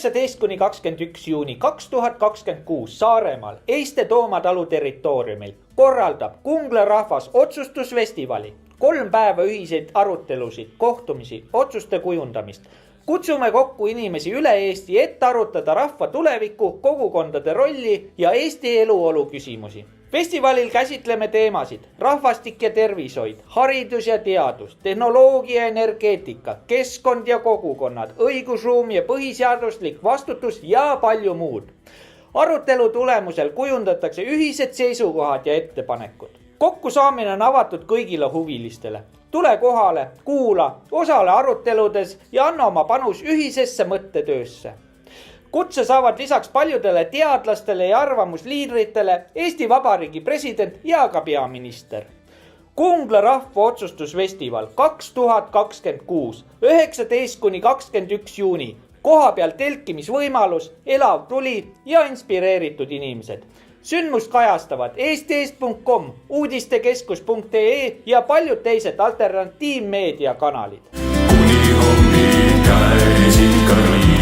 19–21 juuni 2026 Saaremaal Eiste-Tooma talu territooriumil korraldab Kungla rahvas otsustusfestivali. 3 päeva ühiseid arutelusid, kohtumisi, otsuste kujundamist. Kutsume kokku inimesi üle Eesti, et arutada rahva tulevikku, kogukondade rolli ja Eesti eluolu küsimusi. Festivalil käsitleme teemasid rahvastik ja tervishoid, haridus ja teadus, tehnoloogia ja energeetika, keskkond ja kogukonnad, õigusruum ja põhiseaduslik vastutus ja palju muud. Arutelu tulemusel kujundatakse ühised seisukohad ja ettepanekud. Kokkusaamine on avatud kõigile huvilistele. Tule kohale, kuula, osale aruteludes ja anna oma panus ühisesse mõttetöösse. Kutse saavad lisaks paljudele teadlastele ja arvamusliidritele Eesti Vabariigi president ja ka peaminister. Kungla rahva otsustusfestival 2026, 19–21 juuni. Kohapeal telkimisvõimalus, elav tuli ja inspireeritud inimesed. Sündmust kajastavad eestist.com, uudistekeskus.ee ja paljud teised alternatiivmeedia kanalid. Kuni hommik käisid ka nii.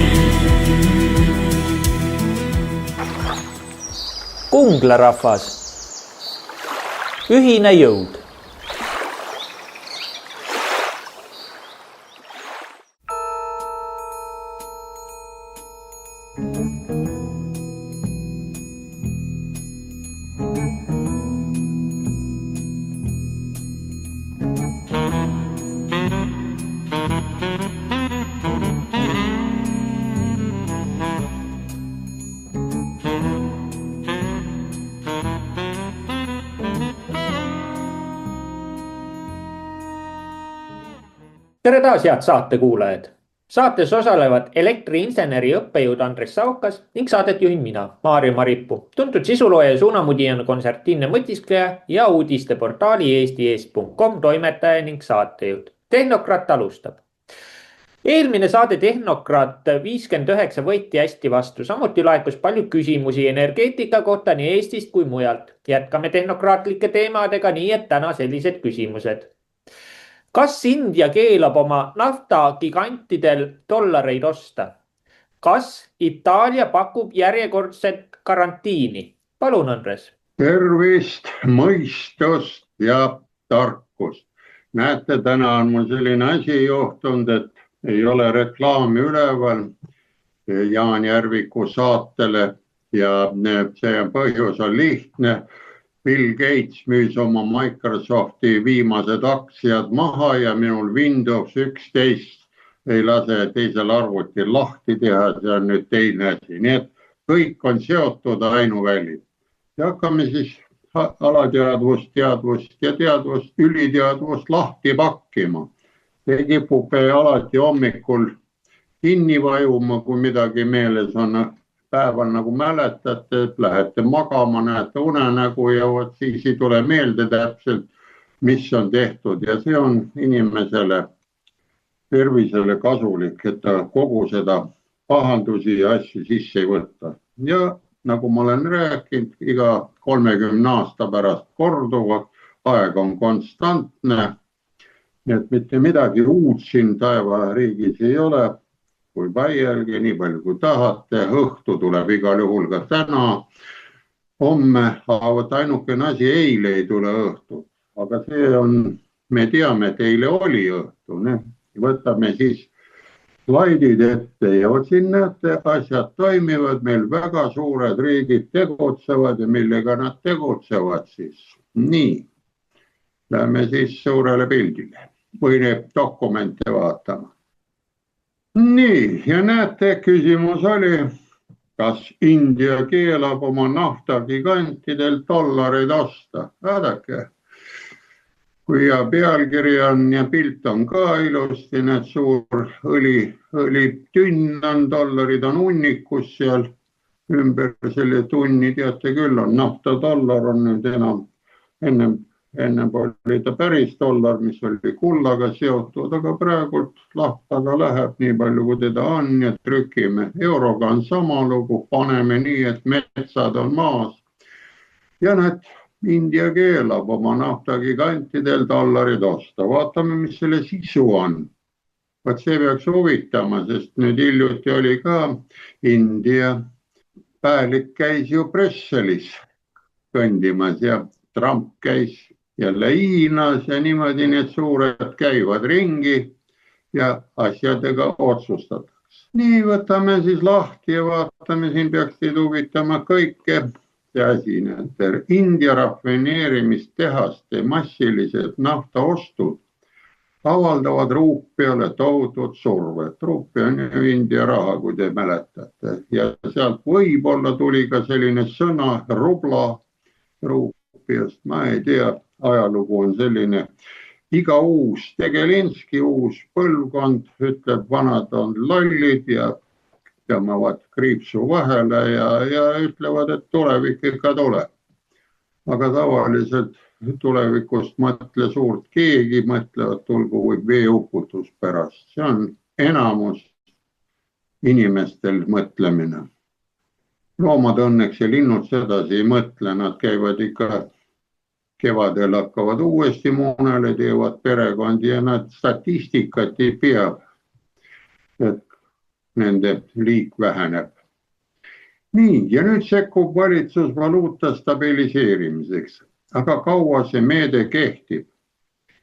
Kungla rahvas. Ühine jõud. Tere taas, head saatekuulajad. Saates osalevad elektriinseneri õppejõud Andres Saukas ning saadet juhin mina, Maarja Maripuu. Tuntud sisulooja ja suunamudija on konservatiivne mõtiskleja ja uudisteportaali eestist.com toimetaja ning saatejuht. Tehnokrat alustab. Eelmine saade Tehnokrat 59 võeti hästi vastu. Samuti laekus palju küsimusi energeetika kohta nii Eestist kui mujalt. Jätkame tehnokraatlike teemadega nii, et täna sellised küsimused. Kas India keelab oma naftagigantidel dollareid osta? Kas Itaalia pakub järjekordset karantiini? Palun, Andres. Tervist, mõistust ja tarkust. Näete, täna on mul selline asi juhtunud, et ei ole reklaami üleval Jaan Järviku saatele ja see põhjus on lihtne. Bill Gates müüs oma Microsofti viimased aktsiad maha ja minul Windows 11 ei lase teisel arvutil lahti teha, see on nüüd teine asi. Nii et kõik on seotud ainuväli. Ja hakkame siis alateadvust, teadvust ja teadvust, üliteadvust lahti pakkima. See kipub alati hommikul kinni vajuma, kui midagi meeles on. Päeval nagu mäletate, et lähete magama, näete unenägu ja siis ei tule meelde täpselt, mis on tehtud. Ja see on inimesele tervisele kasulik, et ta kogu seda pahandusi ja asju sisse ei võtta. Ja nagu ma olen rääkinud, iga 30 aasta pärast korduvad, aeg on konstantne. Nii et mitte midagi uut siin taevariigis ei ole. Kui vaielge, nii palju kui tahate, õhtu tuleb igal juhul ka täna, homme, aga ainukene asi eile ei tule õhtu. Aga see on, me teame, et eile oli õhtu. Võtame siis slaidid ette ja siin näete, asjad toimivad, meil väga suured riigid tegutsevad ja millega nad tegutsevad siis. Nii, lähme siis suurele pildile või need dokumente vaatama. Nii, ja näete, küsimus oli, kas India keelab oma naftagigantidel dollareid osta. Vaadake, kui ja pealkiri on ja pilt on ka ilusti, need suur õlitünn on, dollarid on hunnikus seal ümber selle tunni, teate küll, on naftadollar on nüüd enam, ennem oli ta päris dollar, mis oli kullaga seotud, aga praegult lahtaga läheb nii palju, kui teda on ja trükime. Euroga on sama lugu, paneme nii, et metsad on maas. Ja näed, India keelab oma naftagigantidel dollarid osta. Vaatame, mis selle sisu on. Vot see peaks huvitama, sest nüüd hiljuti oli ka India päälik käis ju Brüsselis kõndimas ja Trump käis jälle Hiinas ja niimoodi need suured käivad ringi ja asjadega otsustatakse. Nii võtame siis lahti ja vaatame, siin peaks teid huvitama kõike see asi. India rafineerimistehaste massilised naftaostud avaldavad ruupiale tohutut survet. Ruupi on ju India raha, kui te mäletate. Ja sealt võib-olla tuli ka selline sõna rubla ruupiast. Ma ei tea, ajalugu on selline. Iga uus, Tegelinski uus põlvkond ütleb, vanad on lollid ja tõmbavad kriipsu vahele ja ütlevad, et tulevik ikka tuleb. Aga tavaliselt tulevikust mõtle suurt keegi, mõtlevad, tulgu võib veeuputus pärast. See on enamus inimestel mõtlemine. Loomad õnneks ja linnud sedasi ei mõtle, nad käivad ikka kevadel hakkavad uuesti muunele, teevad perekondi ja nad statistikat ei pea, et nende liik väheneb. Nii, ja nüüd sekkub valitsus valuuta stabiliseerimiseks. Aga kaua see meede kehtib?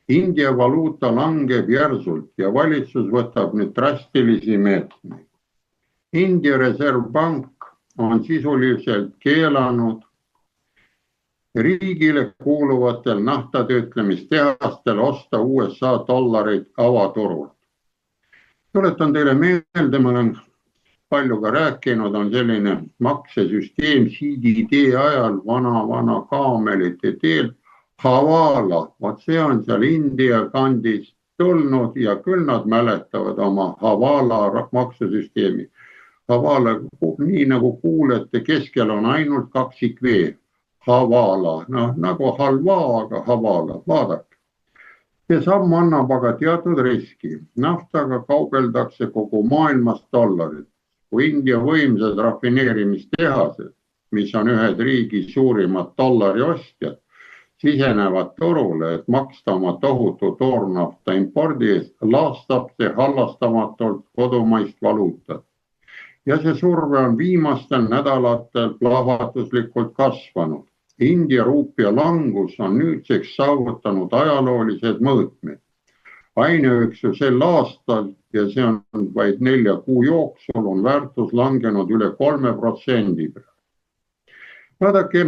India valuuta langeb järsult ja valitsus võtab nüüd drastilisi meetmeid. India Reservbank on sisuliselt keelanud riigile kuuluvatel naftatöötlemistehastel osta USA dollareid avaturult. Tuletan teile meelde, ma olen palju ka rääkinud, on selline maksesüsteem CDD ajal vana kaamelite teel Havala. Vot see on seal India kandis tulnud ja küll nad mäletavad oma Havala maksesüsteemi. Havala, nii nagu kuulete, keskel on ainult kaksik V. Havala, nagu halva, aga Havala, vaadake. See samm annab aga teatud riski. Naftaga kaubeldakse kogu maailmas dollarid. Kui India võimsad rafineerimistehased, mis on ühed riigi suurimad dollari ostjad, sisenevad turule, et maksta oma tohutu toornafta impordi eest, laastab see hallastamatult kodumaist valuutat. Ja see surve on viimastel nädalatel plahvatuslikult kasvanud. India ruupia langus on nüüdseks saavutanud ajaloolised mõõtmed. Aineüksuse sel aastal, ja see on vaid 4 kuu jooksul, on väärtus langenud üle 3%. Vaadake,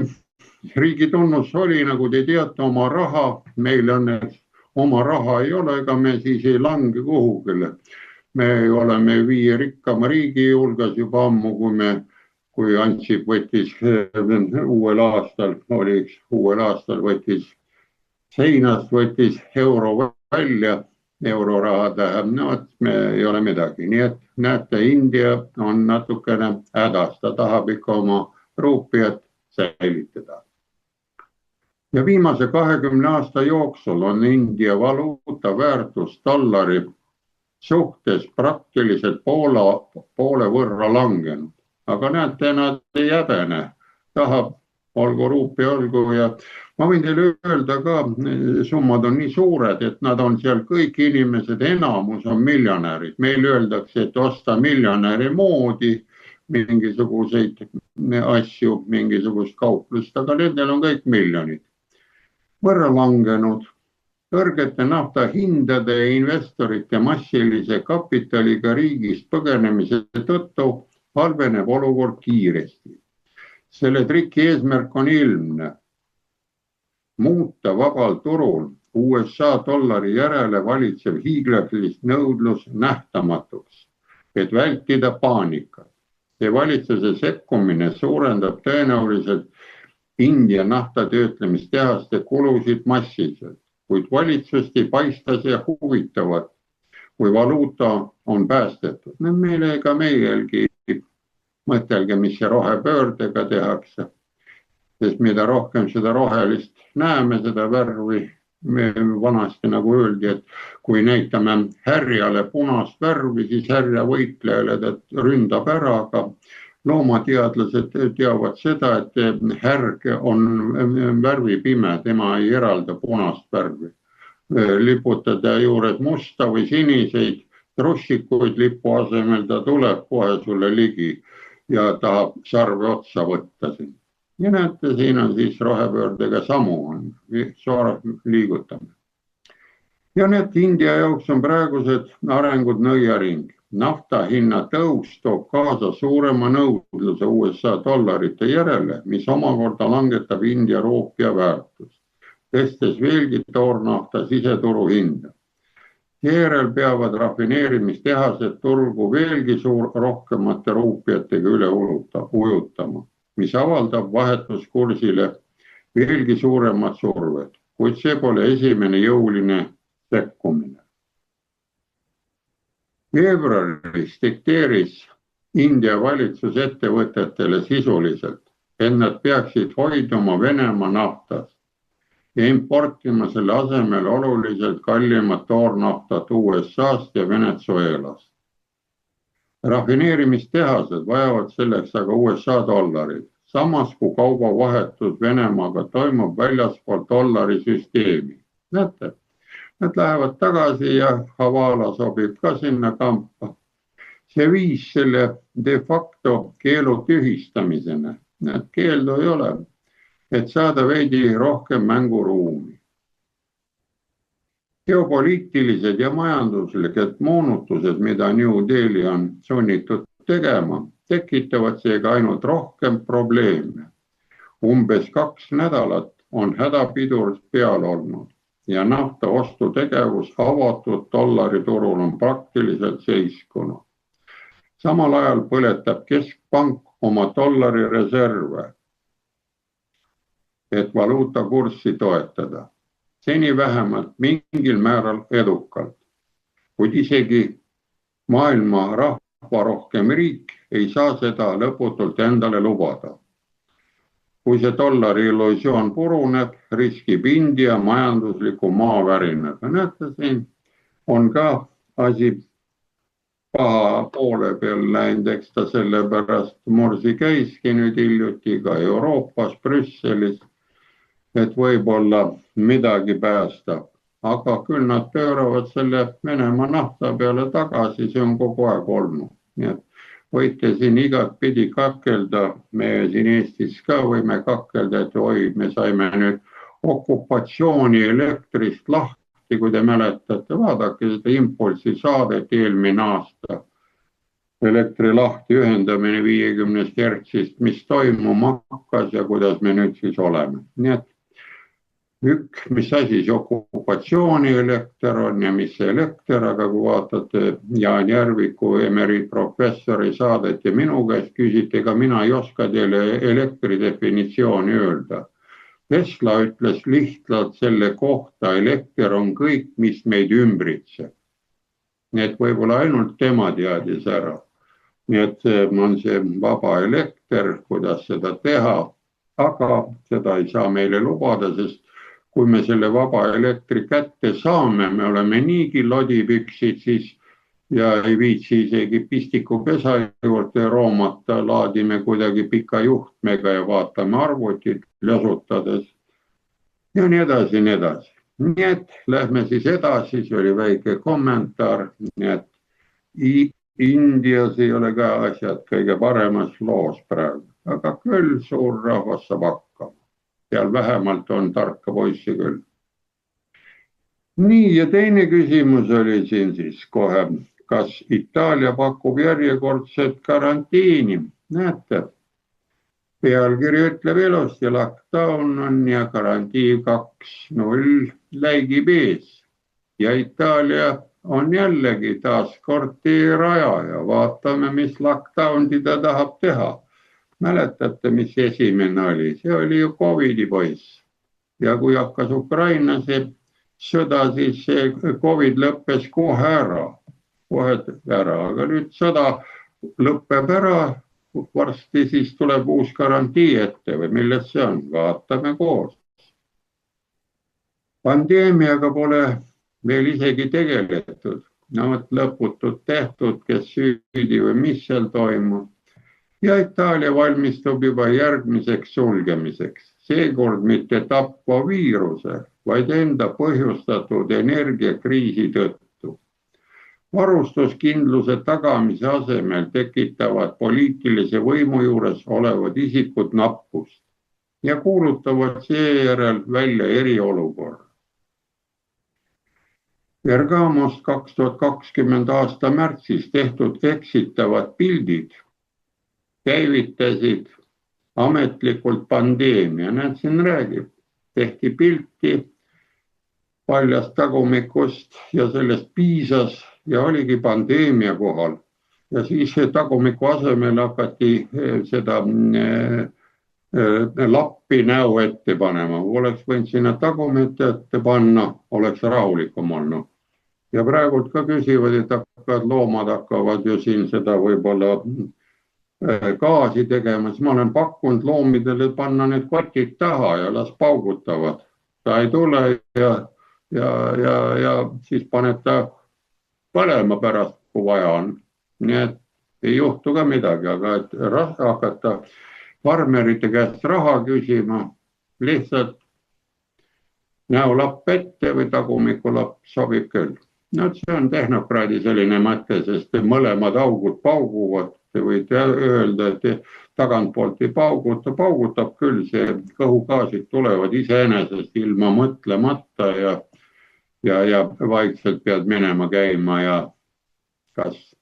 riigi tunnus oli, nagu te teate, oma raha. Meil õnneks oma raha ei ole, ega me siis ei lange kuhugile. Me oleme 5 rikkama riigi hulgas juba ammu, kui Ansip võttis uuel aastal võttis seinast, võttis euro välja, euroraha tähendab, no me ei ole midagi. Nii et näete, India on natukene hädas, ta tahab ikka oma ruupiat säilitada. Ja viimase 20 aasta jooksul on India valuuta väärtus dollari suhtes praktiliselt poole võrra langenud. Aga näete, nad ei häbene, tahab, olgu ruupi, olgu ja ma võin teile öelda ka, summad on nii suured, et nad on seal kõik inimesed, enamus on miljonärid. Meil öeldakse, et osta miljonäri moodi mingisuguseid asju, mingisugust kauplust, aga nendel on kõik miljonid. Võrra langenud. Kõrgete nafta hindade ja investorite massilise kapitaliga riigist põgenemise tõttu halveneb olukord kiiresti. Selle triki eesmärk on ilmne. Muuta vabal turul USA dollari järele valitsev hiiglaslist nõudlus nähtamatuks, et vältida paanikat. See valitsuse sekkumine suurendab tõenäoliselt India naftatöötlemistehaste kulusid massiliselt, kuid valitsust ei paista see huvitavat, kui valuuta on päästetud. Meile ega meilgi mõtelge, mis see rohepöördega tehakse, sest mida rohkem seda rohelist näeme, seda värvi. Me vanasti nagu öeldi, et kui näitame härjale punast värvi, siis härja võitlejale ta ründab ära, aga loomateadlased teavad seda, et härg on värvipime, tema ei eralda punast värvi. Liputada juures musta või siniseid, trussikuid lipu asemel, ta tuleb kohe sulle ligi ja tahab sarve otsa võtta siin. Ja näete, siin on siis rohepöördega samu on, liigutame. Ja need India jaoks on praegused arengud nõiaring. Nafta hinna tõus toob kaasa suurema nõudluse USA dollarite järele, mis omakorda langetab India ruupia väärtust, tõstes veelgi toornafta siseturu hinda. Seejärel peavad rafineerimistehased turgu veelgi rohkemate ruupiatega üle ujutama, mis avaldab vahetuskursile veelgi suuremad surved, kuid see pole esimene jõuline sekkumine. Veebruaris dikteeris India valitsus ettevõtetele sisuliselt, et nad peaksid hoiduma Venemaa naftast ja importima selle asemel oluliselt kallimat toornaftat USA-st ja Venezuelast. Rafineerimistehased vajavad selleks aga USA dollarid, samas kui kaubavahetus Venemaaga toimub väljaspool dollarisüsteemi. Näete? Nad lähevad tagasi ja Havala sobib ka sinna kampa. See viis selle de facto keelu tühistamisena. Need keeldu ei ole, et saada veidi rohkem mänguruumi. Geopoliitilised ja majanduslikud moonutused, mida New Delhi on sunnitud tegema, tekitavad seega ainult rohkem probleeme. Umbes 2 nädalat on hädapidur peal olnud ja nafta ostutegevus avatud dollariturul on praktiliselt seiskunud. Samal ajal põletab keskpank oma dollari reserve, et valuutakurssi toetada. Seni vähemalt mingil määral edukalt, kuid isegi maailma rahvarohkem riik ei saa seda lõputult endale lubada. Kui see dollari illusioon puruneb, riskib India majandusliku maavärinaga. Näete, siin on ka asi paha poole peal läinud, eks ta sellepärast Morsi käiski nüüd hiljuti ka Euroopas, Brüsselis, et võib-olla midagi päästab. Aga küll nad pööravad selle Venemaa nafta peale tagasi, see on kogu aeg olnud. Nii et võite siin igat pidi kakelda, me siin Eestis ka võime kakelda, et oi, me saime nüüd okupatsiooni elektrist lahti, kui te mäletate, vaadake seda impulsi saadet eelmine aasta. Elektri lahti ühendamine 50 hertsist, mis toimuma hakkas ja kuidas me nüüd siis oleme. Nii et mis asi see okupatsiooni elekter on ja mis see elekter, aga kui vaatate Jaan Järviku emeriitprofessori saadet ja minu käest küsite, ega mina ei oska teile elektri definitsiooni öelda. Tesla ütles lihtsalt selle kohta, elekter on kõik, mis meid ümbritseb. Nii et võib-olla ainult tema teadis ära. Nii et on see vaba elekter, kuidas seda teha, aga seda ei saa meile lubada, sest kui me selle vaba elektri kätte saame, me oleme niigi lodipüksid siis ja ei viitsi isegi pistikupesa juurde roomata, laadime kuidagi pika juhtmega ja vaatame arvutit lösutades ja nii edasi, nii edasi. Nii et lähme siis edasi, see oli väike kommentaar, nii et Indias ei ole ka asjad kõige paremas loos praegu, aga küll suur rahvas saab hakkama. Seal vähemalt on tarka poissi küll. Nii, ja teine küsimus oli siin siis kohe, kas Itaalia pakub järjekordset karantiini? Näete, pealkiri ütleb ilusti, lockdown on ja karantiin 2.0 läigib ees. Ja Itaalia on jällegi taas kord teeraja ja vaatame, mis lockdowni ta tahab teha. Mäletate, mis esimene oli? See oli ju Covidi poiss. Ja kui hakkas Ukraina see sõda, siis see Covid lõppes kohe ära. Aga nüüd sõda lõppeb ära, varsti siis tuleb uus karantii ette või milles see on? Vaatame koos. Pandeemiaga pole veel isegi tegeletud. Lõputult tehtud, kes süüdi või mis seal toimub. Ja Itaalia valmistub juba järgmiseks sulgemiseks. Seekord mitte tapva viiruse, vaid enda põhjustatud energiakriisi tõttu. Varustuskindluse tagamise asemel tekitavad poliitilise võimu juures olevad isikud nappust ja kuulutavad seejärel välja eriolukorra. Bergamost 2020 aasta märtsis tehtud eksitavad pildid käivitasid ametlikult pandeemia. Näed, siin räägib, tehti pilti paljast tagumikust ja sellest piisas ja oligi pandeemia kohal. Ja siis tagumiku asemel hakati seda lappi näo ette panema. Kui oleks võinud sinna tagumit ette panna, oleks rahulikum olnud. Ja praegult ka küsivad, et loomad hakkavad ju siin seda võib-olla gaasi tegema, siis ma olen pakkunud loomidele panna need kotid taha ja las paugutavad. Ta ei tule ja siis paneb ta põlema pärast, kui vaja on. Nii et ei juhtu ka midagi, aga et hakata farmerite käest raha küsima, lihtsalt näolapp ette või tagumikulapp sobib küll. No see on tehnokraadi selline mõte, sest mõlemad augud pauguvad. Te võite öelda, et tagantpoolt ei pauguta, paugutab küll, see kõhugaasid tulevad iseenesest ilma mõtlemata ja vaikselt pead minema käima ja kas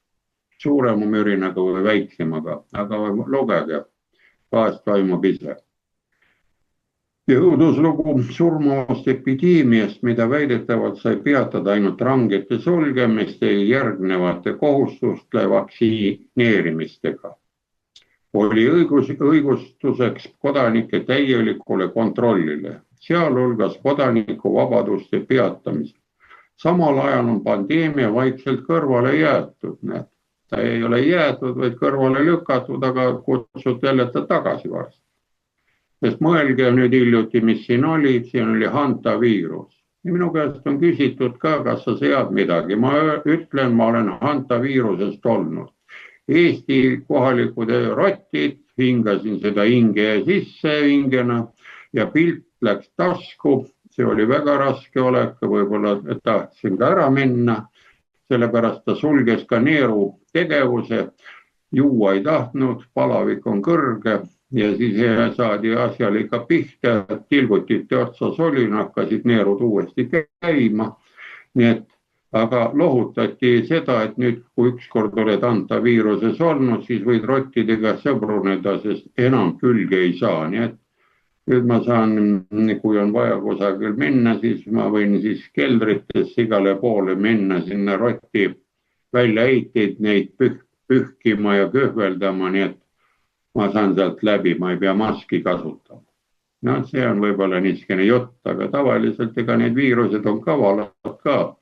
suurema mürinaga või väiksemaga, aga lugege, gaas toimub ise. Õuduslugu surmavast epideemiast, mida väidetavalt sai peatada ainult rangete sulgemiste ja järgnevate kohustustle vaktsineerimistega, oli õigustuseks kodanike täielikule kontrollile, sealhulgas kodanikuvabaduste peatamisel. Samal ajal on pandeemia vaikselt kõrvale jäetud. Ta ei ole jäetud, vaid kõrvale lükatud, aga kutsud jälle ta tagasi varsti. Sest mõelge nüüd hiljuti, mis siin oli hantaviirus. Ja minu käest on küsitud ka, kas sa sead midagi. Ma ütlen, ma olen hantaviirusest olnud. Eesti kohalikud rotid, hingasin seda hinge sisse hingena ja pilt läks tasku. See oli väga raske olek, võib-olla tahtsin ka ära minna. Sellepärast ta sulges ka neeru tegevuse. Juua ei tahtnud, palavik on kõrge. Ja siis saadi asjaliga pihta, tilgutite otsas olin, hakkasid neerud uuesti käima. Nii et, aga lohutati seda, et nüüd kui ükskord oled hantaviiruses olnud, siis võid rottidega sõbruneda, sest enam külge ei saa. Nii et nüüd ma saan, kui on vaja kusagil minna, siis ma võin siis keldritesse igale poole minna sinna rotti välja heiteid, neid pühkima ja kõhveldama, nii et ma saan sealt läbi, ma ei pea maski kasutama. No see on võib-olla niiskene jutt, aga tavaliselt ega need viirused on kavalad ka.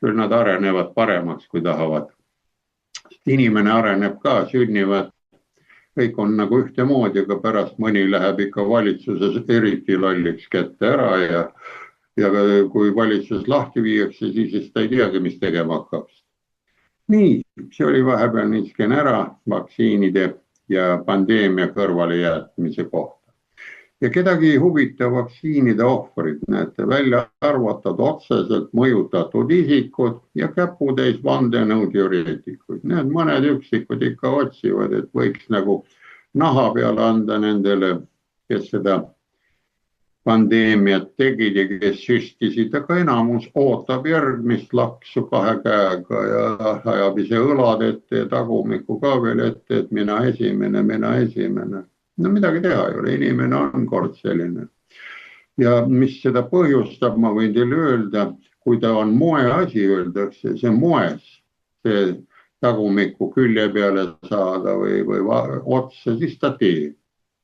Küll nad arenevad paremaks, kui tahavad. Inimene areneb ka, sünnivad. Kõik on nagu ühtemoodi, aga pärast mõni läheb ikka valitsuses eriti lolliks kätte ära ja kui valitsus lahti viiakse, siis ta ei teagi, mis tegema hakkab. Nii, see oli vahepeal niiskene ära vaktsiinide ja pandeemia kõrvale jätmise kohta. Ja kedagi ei huvita vaktsiinide ohvrid, näete, välja arvatud otseselt mõjutatud isikud ja käputäis vandenõuteoreetikuid. Need mõned üksikud ikka otsivad, et võiks nagu naha peale anda nendele, kes seda pandeemiat tegid ja kes süstisid, aga enamus ootab järgmist laksu kahe käega ja ajab ise õlad ette ja tagumiku ka veel ette, et mina esimene. No midagi teha ei ole, inimene on kord selline. Ja mis seda põhjustab, ma võin teile öelda, kui ta on moe asi, öeldakse, see moes, see tagumiku külje peale saada või otsa, siis ta teeb.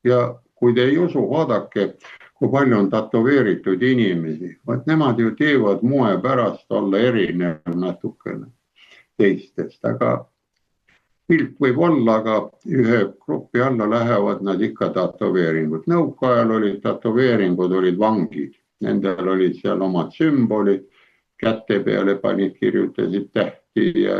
Ja kui te ei usu, vaadake, kui palju on tatoveeritud inimesi. Vaat nemad ju teevad moe pärast olla erinev natukene teistest, aga pilt võib olla, aga ühe grupi alla lähevad nad ikka tatoveeringud. Nõukaajal olid tatoveeringud, olid vangid. Nendel olid seal omad sümbolid, käte peale panid, kirjutasid tähti ja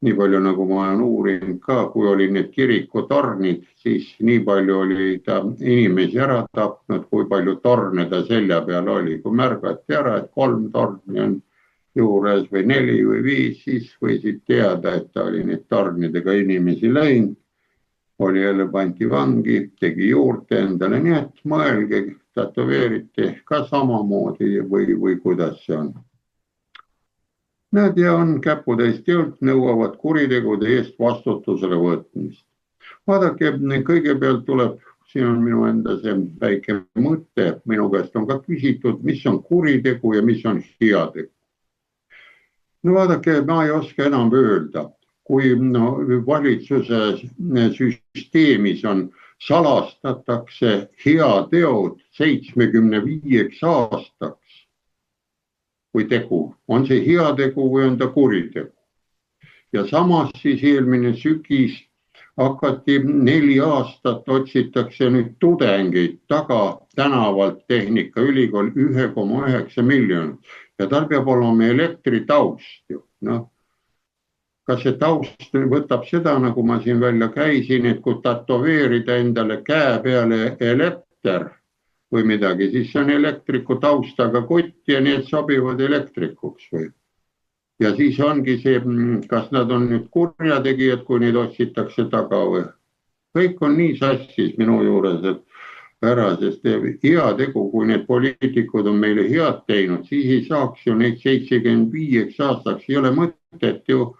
nii palju nagu ma olen uurinud ka, kui oli need kirikutornid, siis nii palju oli ta inimesi ära tapnud, kui palju torne ta selja peal oli. Kui märgati ära, et 3 torni on juures või 4 või 5, siis võisid teada, et ta oli neid tarnidega inimesi läinud. Oli jälle pandi vangi, tegi juurde endale, nii et mõelge, tätoveeriti ka samamoodi või kuidas see on. Need ja on käputäist jõud, nõuavad kuritegude eest vastutusele võtmist. Vaadake, kõigepealt tuleb, siin on minu enda see väike mõte, minu käest on ka küsitud, mis on kuritegu ja mis on heategu. No vaadake, ma ei oska enam öelda, kui valitsuse süsteemis on, salastatakse heateod 75 aastaks. Kui tegu, on see heategu või on ta kuritegu. Ja samas siis eelmine sügis hakati 4 aastat, otsitakse nüüd tudengeid taga tänavalt Tehnikaülikool 1,9 miljonit. Ja tal peab olema elektritaust ju. No, kas see taust võtab seda, nagu ma siin välja käisin, et kui tätoveerida endale käe peale elekter või midagi, siis see on elektriku taustaga kott ja need sobivad elektrikuks või. Ja siis ongi see, kas nad on nüüd kurjategijad, kui neid otsitakse taga või. Kõik on nii sassis minu juures, et ära, sest heategu, kui need poliitikud on meile head teinud, siis ei saaks ju neid 75 aastaks, ei ole mõtet ju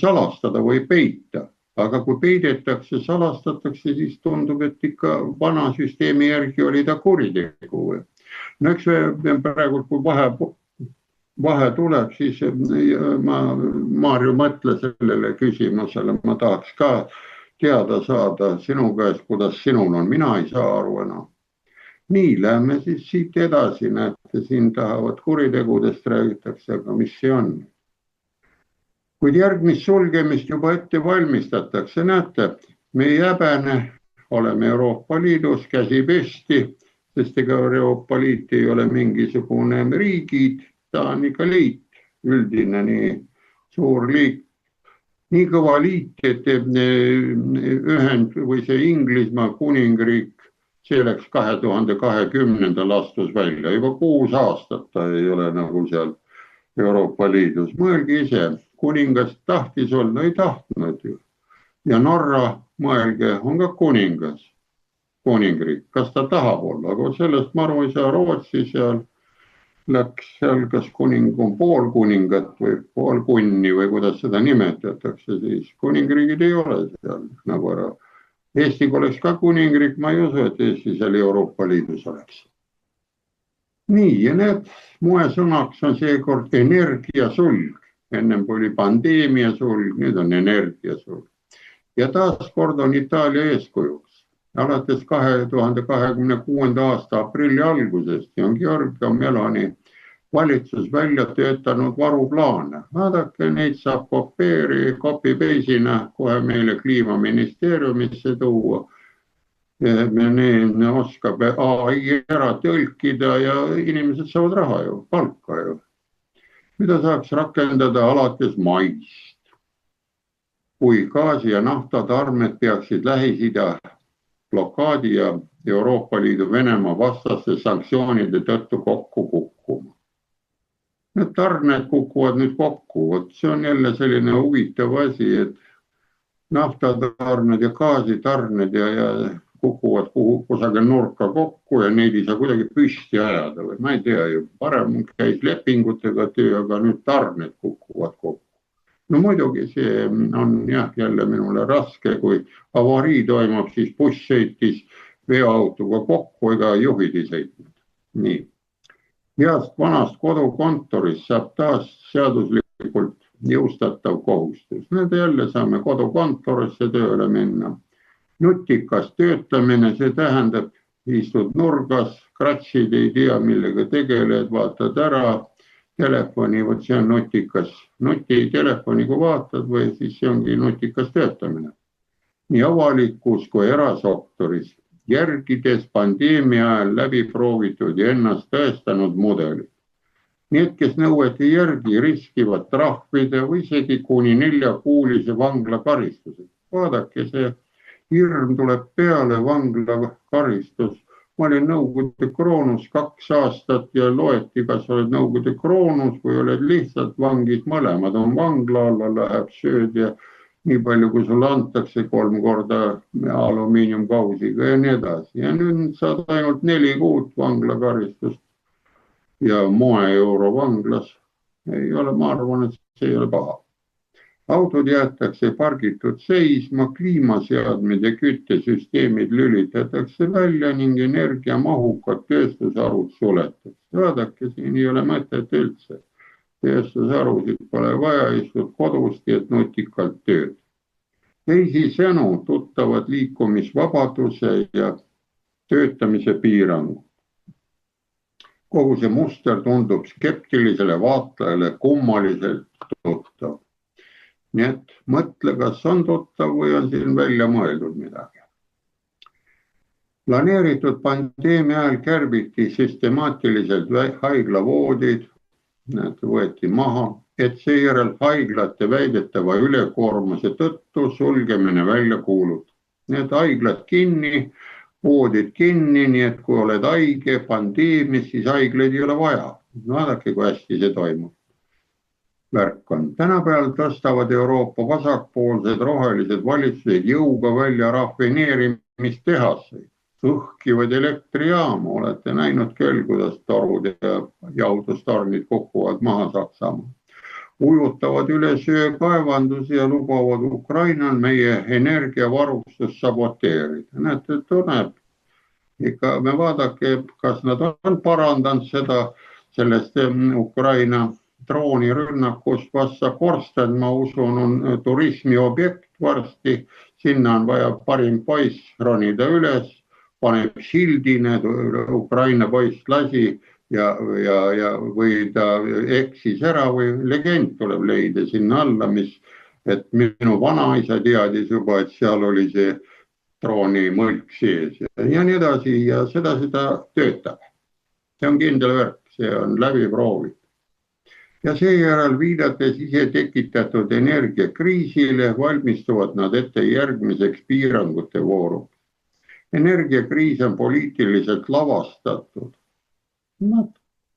salastada või peita. Aga kui peidetakse, salastatakse, siis tundub, et ikka vana süsteemi järgi oli ta kuritegu. No eks praegu, kui vahe tuleb, siis Maarju mõtle sellele küsimusele, ma tahaks ka teada saada sinu käest, kuidas sinul on, mina ei saa aru enam. Nii, lähme siis siit edasi, näete, siin tahavad kuritegudest räägitakse, aga mis see on? Kuid järgmist sulgemist juba ette valmistatakse, näete, me ei häbene, oleme Euroopa Liidus, käsi pesti, sest ega Euroopa Liit ei ole mingisugune riigid, ta on ikka liit, üldine nii suur liit. Nii kõva liit, et ühend või see Inglismaa kuningriik, see läks 2020. astus välja, juba 6 aastat ta ei ole nagu seal Euroopa Liidus. Mõelge ise, kuningas tahtis olla, ei tahtnud ju. Ja Norra, mõelge, on ka kuningas, kuningriik, kas ta tahab olla, aga sellest ma aru ei saa, Rootsi seal läks seal, kas kuning on pool kuningat või pool kunni või kuidas seda nimetatakse, siis kuningriigid ei ole seal nagu ära. Eesti kui oleks ka kuningriik, ma ei usu, et Eesti seal Euroopa Liidus oleks. Nii, ja need moesõnaks on seekord energiasulg. Ennem oli pandeemia sulg, nüüd on energiasulg. Ja taas kord on Itaalia eeskujuks. Alates 2026. aasta aprilli algusest on Giorgia Meloni valitsus välja töötanud varuplaane. Vaadake, neid saab copy-paste'ina kohe meile kliimaministeeriumisse tuua. Me oskab AI ära tõlkida ja inimesed saavad raha ju, palka ju. Mida saaks rakendada alates maist, kui gaasi ja naftatarmed peaksid Lähis-Ida blokaadi ja Euroopa Liidu Venemaa vastaste sanktsioonide tõttu kokku kukkuma. Need tarned kukuvad nüüd kokku, see on jälle selline huvitav asi, et naftatarned ja gaasitarned ja kukuvad kusagil nurka kokku ja neid ei saa kuidagi püsti ajada või ma ei tea ju, parem käis lepingutega töö, aga nüüd tarned kukuvad kokku. No muidugi see on jah, jälle minule raske, kui avarii toimub, siis buss sõitis veoautoga kokku, ega juhid ei sõitnud. Nii. Heast vanast kodukontorist saab taas seaduslikult jõustatav kohustus. Nüüd jälle saame kodukontorisse tööle minna. Nutikas töötamine, see tähendab, istud nurgas, kratsid, ei tea, millega tegeled, vaatad ära telefoni, võt see on nutikas. Nutitelefoni, kui vaatad või siis see ongi nutikas töötamine. Nii avalikus kui erasektoris, järgides pandeemia ajal läbi proovitud ja ennast tõestanud mudelid. Need, kes nõuet ei järgi, riskivad trahvide või isegi kuni 4-kuulise vanglakaristused. Vaadake, see hirm tuleb peale, vanglakaristus ma olin Nõukogude kroonus 2 aastat ja loeti, kas oled Nõukogude kroonus või oled lihtsalt vangis, mõlemad on vangla alla, läheb sööd ja nii palju, kui sulle antakse 3 korda alumiiniumkausiga ja nii edasi. Ja nüüd saad ainult 4 kuud vanglakaristust ja moe-euro vanglas. Ei ole, ma arvan, et see ei ole paha. Autod jäetakse pargitud seisma, kliimaseadmed ja küttesüsteemid lülitatakse välja ning energiamahukad tööstusharud suletakse. Vaadake, siin ei ole mõtet üldse. Tööstusharusid pole vaja, istud kodus, teed nutikalt tööd. Teisisõnu tuttavad liikumisvabaduse ja töötamise piirangu. Kogu see muster tundub skeptilisele vaatajale kummaliselt tuttav. Nii et mõtle, kas on tuttav või on siin välja mõeldud midagi. Planeeritud pandeemia ajal kärbiti süstemaatiliselt haiglavoodid, need võeti maha, et seejärel haiglate väidetava ülekoormuse tõttu sulgemine välja kuulutada. Need haiglad kinni, voodid kinni, nii et kui oled haige pandeemias, siis haiglaid ei ole vaja. Vaadake, kui hästi see toimub. Värk on. Tänapäeval tõstavad Euroopa vasakpoolsed rohelised valitsused jõuga välja rafineerimistehaseid, õhkivad elektrijaamu. Olete näinud küll, kuidas torud ja jaudustornid kukuvad maha Saksamaa. Ujutavad üle söökaevandusi ja lubavad Ukrainal meie energiavarustust saboteerida. Näete, tunneb. Ikka me vaadake, kas nad on parandanud seda sellest Ukraina droonirünnakust. Vassa Korsten, ma usun, on turismiobjekt varsti. Sinna on vaja parim poiss ronida üles, paneb sildi, need Ukraina poiss lasi ja või ta eksis ära või legend tuleb leida sinna alla, et minu vanaisa teadis juba, et seal oli see drooni mõlk sees ja nii edasi ja seda töötab. See on kindel värk, see on läbi proovitud. Ja seejärel viidates ise tekitatud energiakriisile valmistuvad nad ette järgmiseks piirangute vooruks. Energiakriis on poliitiliselt lavastatud.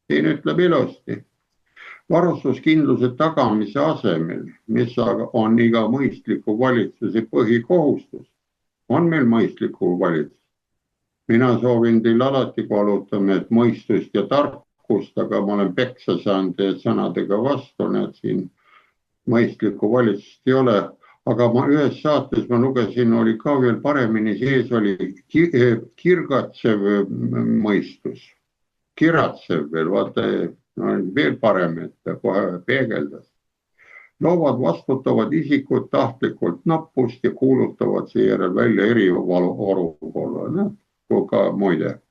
Siin ütleb ilusti. Varustuskindluse tagamise asemel, mis on iga mõistliku valitsuse põhikohustus, on meil mõistliku valitsus. Mina soovin teil alati, kui alutame, et mõistust ja tarkust, aga ma olen peksa saanud sõnadega vastu, need siin mõistlikku valitsust ei ole. Aga ühes saates ma lugesin, oli ka veel paremini, sees oli kirgatsev mõistus. Kiratsev veel, vaata, veel parem, et kohe peegeldas. Loovad vastutavad isikud tahtlikult nappust ja kuulutavad seejärel välja eriolukorra, ka muide.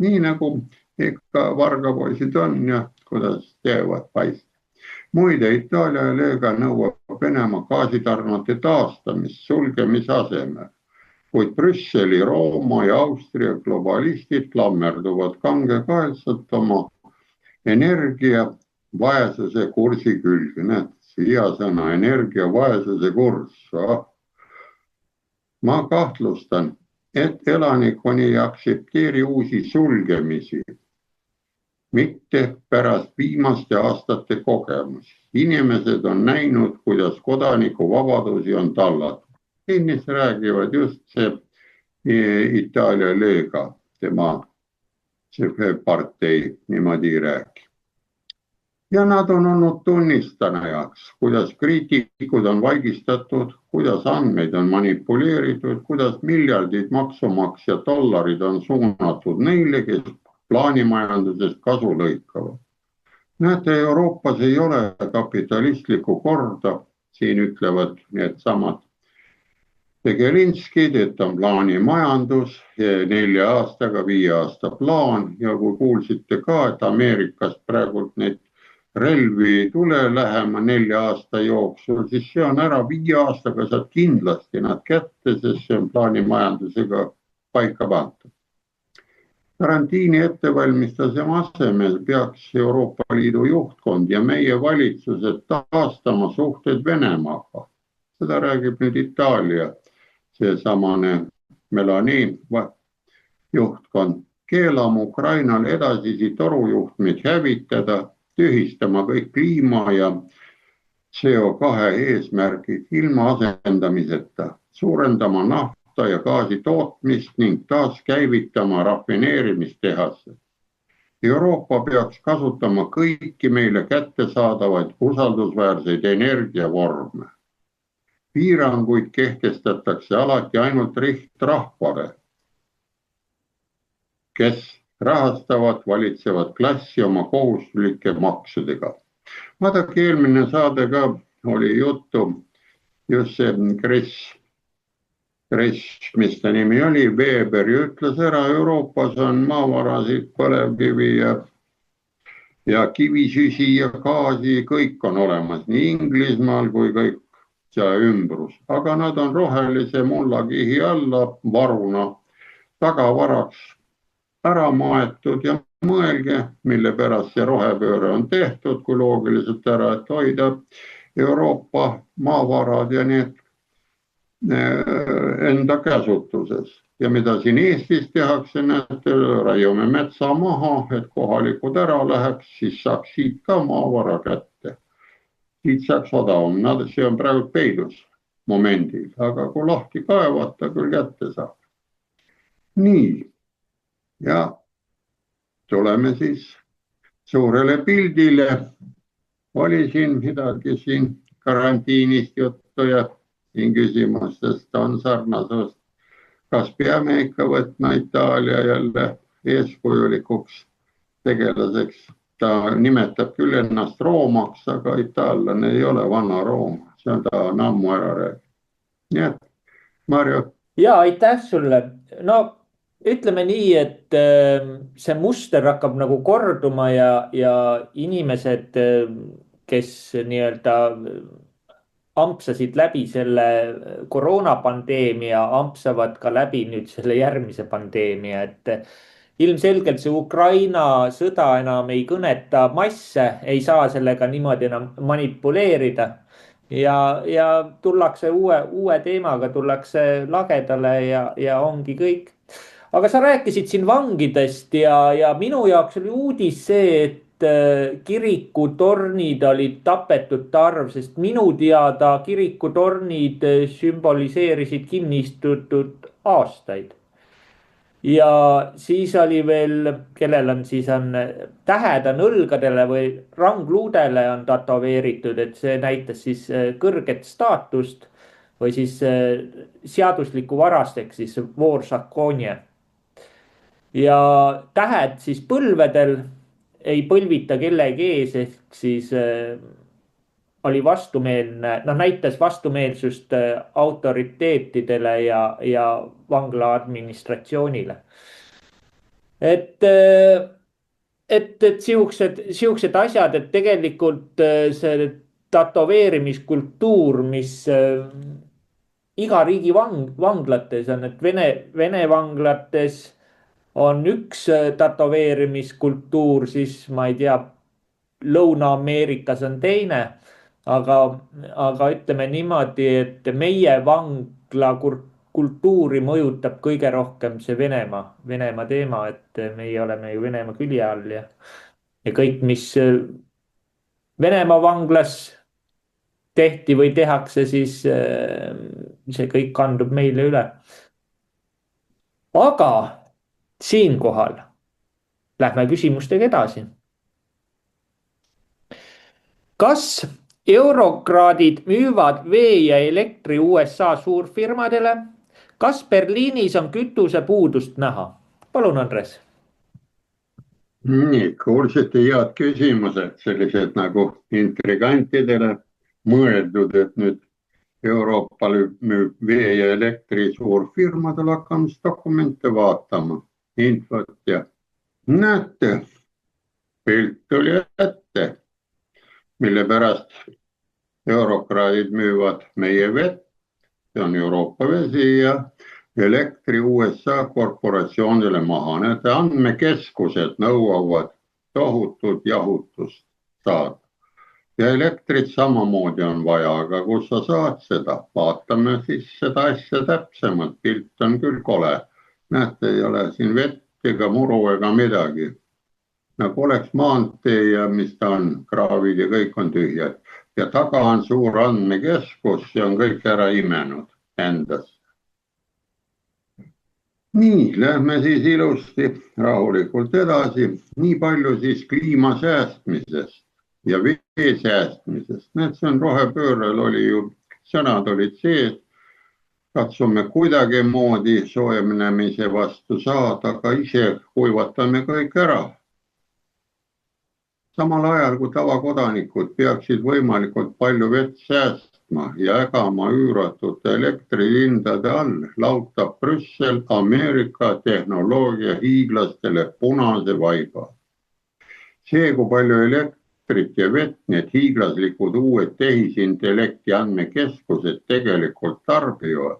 Nii nagu ikka vargapoisid on ja kuidas teevad paista. Muide, Itaalia ja Lega nõuab Venemaa gaasitarnete taastamist sulgemise asemel, kuid Brüsseli, Rooma ja Austria globalistid klammerduvad kangekaelselt oma energiavaesuse kursi külge. Näed, see hea sõna, energiavaesuse kurss. Ma kahtlustan, et elanikkond ei aktsepteeri uusi sulgemisi, mitte pärast viimaste aastate kogemusi. Inimesed on näinud, kuidas kodanikuvabadusi on tallatud. Ennist räägivad just see Itaalia Lega, tema see partei niimoodi räägi. Ja nad on olnud tunnistajaks, kuidas kriitikud on vaigistatud, kuidas andmeid on manipuleeritud, kuidas miljardid maksumaksja dollarid on suunatud neile, kes plaanimajandusest kasu lõikavad. Näete, Euroopas ei ole kapitalistlikku korda, siin ütlevad need samad Tegelinskid, et on plaanimajandus, 4 aastaga 5 aasta plaan ja kui kuulsite ka, et Ameerikast praegult neid relvi ei tule lähema 4 aasta jooksul, siis see on ära 5 aastaga saad kindlasti nad kätte, sest see on plaanimajandusega paika pandud. Karantiini ettevalmistamise asemel peaks Euroopa Liidu juhtkond ja meie valitsused taastama suhted Venemaaga. Seda räägib nüüd Itaalia, see samane Meloni juhtkond. keelama Ukrainal edasisi torujuhtmeid hävitada, tühistama kõik kliima ja CO2 eesmärgid ilma asendamiseta, suurendama nafta ja gaasi tootmist ning taaskäivitama rafineerimistehased. Euroopa peaks kasutama kõiki meile kättesaadavaid usaldusväärseid energiavorme. Piiranguid kehtestatakse alati ainult rihtrahvale, kes rahastavad valitsevat klassi oma kohustuslike maksudega. Vaadake, eelmine saade ka oli juttu, just see Kress, mis ta nimi oli, Weber ütles ära, Euroopas on maavarasid, põlevkivi ja kivisüsi ja gaasi, kõik on olemas, nii Inglismaal kui kõik see ümbrus. Aga nad on rohelise mullakihi alla varuna tagavaraks ära maetud ja mõelge, mille pärast see rohepööre on tehtud, kui loogiliselt ära, et hoida Euroopa maavarad ja need enda käsutuses. Ja mida siin Eestis tehakse, näete, raiume metsa maha, et kohalikud ära läheks, siis saaks siit ka maavara kätte. Siit saaks odavam, see on praegu peidus momendil, aga kui lahti kaevata, küll kätte saab. Nii, ja tuleme siis suurele pildile. Oli siin midagi siin karantiinist juttu ja siin küsimustest on sarnasust. Kas peame ikka võtma Itaalia jälle eeskujulikuks tegelaseks? Ta nimetab küll ennast Roomaks, aga itaallane ei ole vana Rooma. See on ta on ammu ära rääginud. Nii et, Marju. Ja, aitäh sulle. No, ütleme nii, et see muster hakkab nagu korduma ja inimesed, kes nii-öelda ampsasid läbi selle koroonapandeemia, ampsavad ka läbi nüüd selle järgmise pandeemia, et ilmselgelt see Ukraina sõda enam ei kõneta masse, ei saa sellega niimoodi enam manipuleerida ja tullakse uue teemaga, tullakse lagedale ja ongi kõik. Aga sa rääkisid siin vangidest ja minu jaoks oli uudis see, et kirikutornid olid tapetute arv, sest minu teada kirikutornid sümboliseerisid kinnistutud aastaid. Ja siis oli veel, kellel on siis tähed on õlgadele või rangluudele on tatoveeritud, et see näitas siis kõrget staatust või siis seaduslikku varasteks siis voorsakoonje. Ja tähed siis põlvedel ei põlvita kellegi ees, ehk siis oli vastumeelne, näitas vastumeelsust autoriteetidele ja vangla administratsioonile. Et siuksed asjad, et tegelikult see tatoveerimiskultuur, mis iga riigi vanglates on, et Vene vanglates on üks tatoveerimiskultuur, siis ma ei tea, Lõuna-Ameerikas on teine, aga ütleme niimoodi, et meie vangla kultuuri mõjutab kõige rohkem see Venemaa teema, et meie oleme ju Venemaa külje all ja kõik, mis Venemaa vanglas tehti või tehakse, siis see kõik kandub meile üle. Aga siinkohal lähme küsimustega edasi. Kas eurokraadid müüvad vee ja elektri USA suurfirmadele? Kas Berliinis on kütuse puudust näha? Palun, Andres. Nii, kuulsite head küsimused, sellised nagu intrigantidele mõeldud, et nüüd Euroopa müüb vee ja elektri suurfirmadele, hakkame dokumente vaatama, infot ja näete, pilt tuli ette, mille pärast eurokraadid müüvad meie vett, see on Euroopa vesi ja elektri USA korporatsioonile maha. Need andmekeskused nõuavad tohutut jahutust saada. Ja elektrit samamoodi on vaja, aga kus sa saad seda? Vaatame siis seda asja täpsemalt. Pilt on küll kole. Näete, ei ole siin vett ega muru ega midagi. Nagu oleks maantee ja mis ta on, kraavid ja kõik on tühjad. Ja taga on suur andmekeskus ja on kõik ära imenud endas. Nii, lähme siis ilusti rahulikult edasi. Nii palju siis kliima säästmisest ja vee säästmisest. See on rohepöörel oli ju, sõnad olid sees. Katsume kuidagi moodi soojenemise vastu saada, aga ise kuivatame kõik ära. Samal ajal, kui tavakodanikud peaksid võimalikult palju vett säästma ja ägama üüratute elektrihindade all, lautab Brüssel Ameerika tehnoloogia hiiglastele punase vaiba. See, kui palju elektrit ja vett need hiiglaslikud uued tehisintellekti andmekeskused tegelikult tarbivad,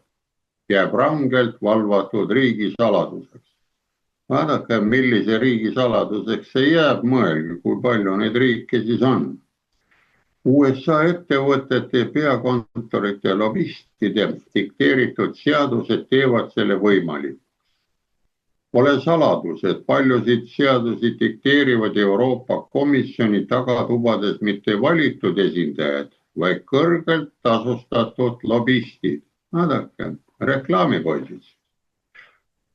jääb rangelt valvatud riigisaladuseks. Vaadake, millise riigisaladuseks see jääb, mõelge, kui palju neid riike siis on. USA ettevõtete peakontorite lobistide dikteeritud seadused teevad selle võimalikuks. Pole saladus, et paljusid seadusi dikteerivad Euroopa Komisjoni tagatubades mitte valitud esindajad, vaid kõrgelt tasustatud lobistid. Vaadake, reklaamipoisid.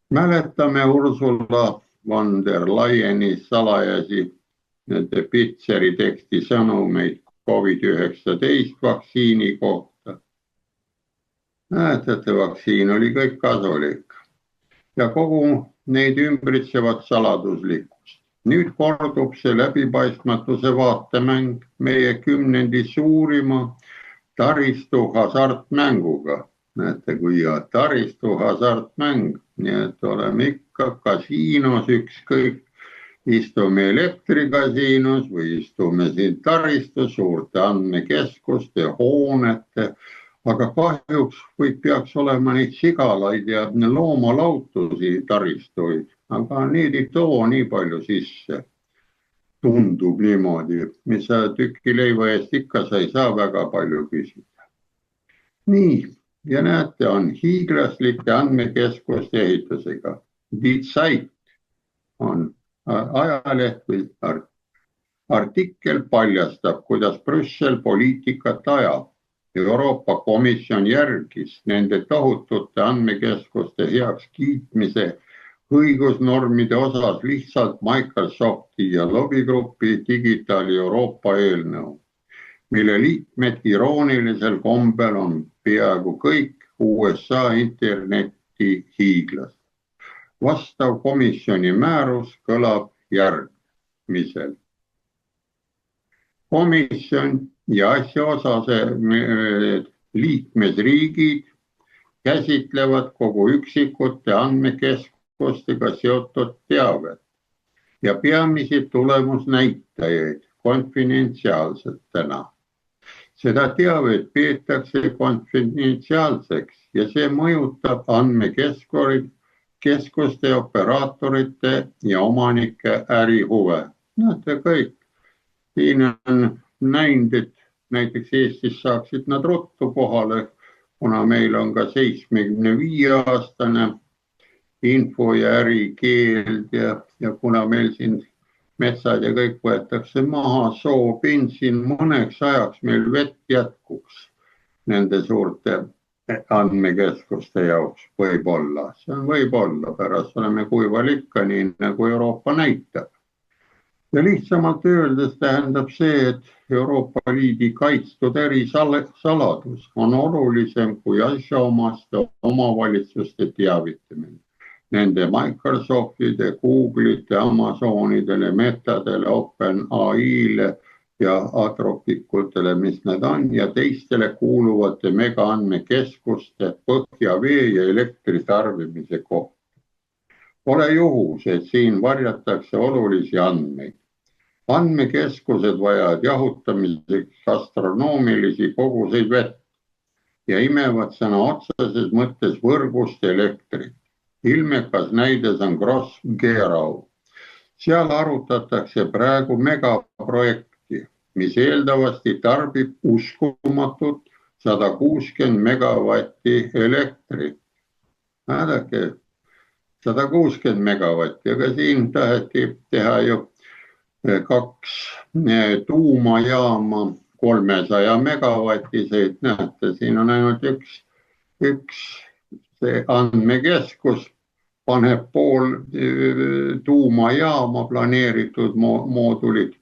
Mäletame Ursula von der Leyeni salajasi nende Pitseri teksti sõnumeid COVID-19 vaktsiini kohta. Näetate, vaktsiin oli kõik kasulik ja kogu neid ümbritsevad saladuslikkust. Nüüd kordub see läbipaistmatuse vaatemäng meie kümnendi suurima taristu hasartmänguga. Näete, kui taristu hasartmäng, nii et oleme ikka kasiinos ükskõik, istume elektrikasiinos või istume siin taristu suurte andmekeskuste, hoonete, aga kahjuks peaks olema neid sigalaid ja loomalautusi taristuid, aga need ei too nii palju sisse. Tundub niimoodi, mis sa tükki leiva eest ikka sa ei saa väga palju küsida. Nii. Ja näete, on hiiglaslike andmekeskuste ehitusega. Die Zeit on ajaleht või artikkel paljastab, kuidas Brüssel poliitikat ajab. Euroopa Komisjon järgis nende tohutute andmekeskuste heaks kiitmise õigusnormide osas lihtsalt Microsofti ja lobigrupi Digital Euroopa eelnõu, mille liikmed iroonilisel kombel on peaaegu kõik USA interneti hiiglased. Vastav komisjoni määrus kõlab järgmisel. Komisjon ja asjaosase liikmesriigid käsitlevad kogu üksikute andmekeskustega seotud teavet ja peamisi tulemusnäitajaid konfidentsiaalsetena. Seda teavet peetakse konfidentsiaalseks ja see mõjutab andmekeskuste operaatorite ja omanike ärihuve. Näete kõik, siin on näinud, et näiteks Eestis saaksid nad ruttu kohale, kuna meil on ka 75-aastane info ja ärikeeld ja kuna meil siin metsad ja kõik võetakse maha, soobensiin mõneks ajaks meil vett jätkuks nende suurte andmekeskuste jaoks võib-olla. See on võib-olla, pärast oleme kuival ikka nii, nagu Euroopa näitab. Ja lihtsamalt öeldes tähendab see, et Euroopa Liidi kaitstud ärisaladus on olulisem kui asjaomaste omavalitsuste teavitamine. Nende Microsoftide, Google'ite, Amazonidele, Metadele, OpenAI'le ja Atropicutele, mis need on, ja teistele kuuluvate megaandmekeskuste põhjavee ja elektritarbimise kohta. Pole juhus, et siin varjatakse olulisi andmeid. Andmekeskused vajavad jahutamiseks astronoomilisi koguseid vett ja imevad sõna otseses mõttes võrgust elektrit. Ilmekas näides on Gross-Gerau. Seal arutatakse praegu megaprojekti, mis eeldavasti tarbib uskumatut 160 megavatti elektrit. Näedake, 160 megavatti, aga siin taheti teha ju 2 tuumajaama 300 megavatiseid. Näete, siin on ainult üks see andmekeskus, paneb pool tuumajaama planeeritud moodulid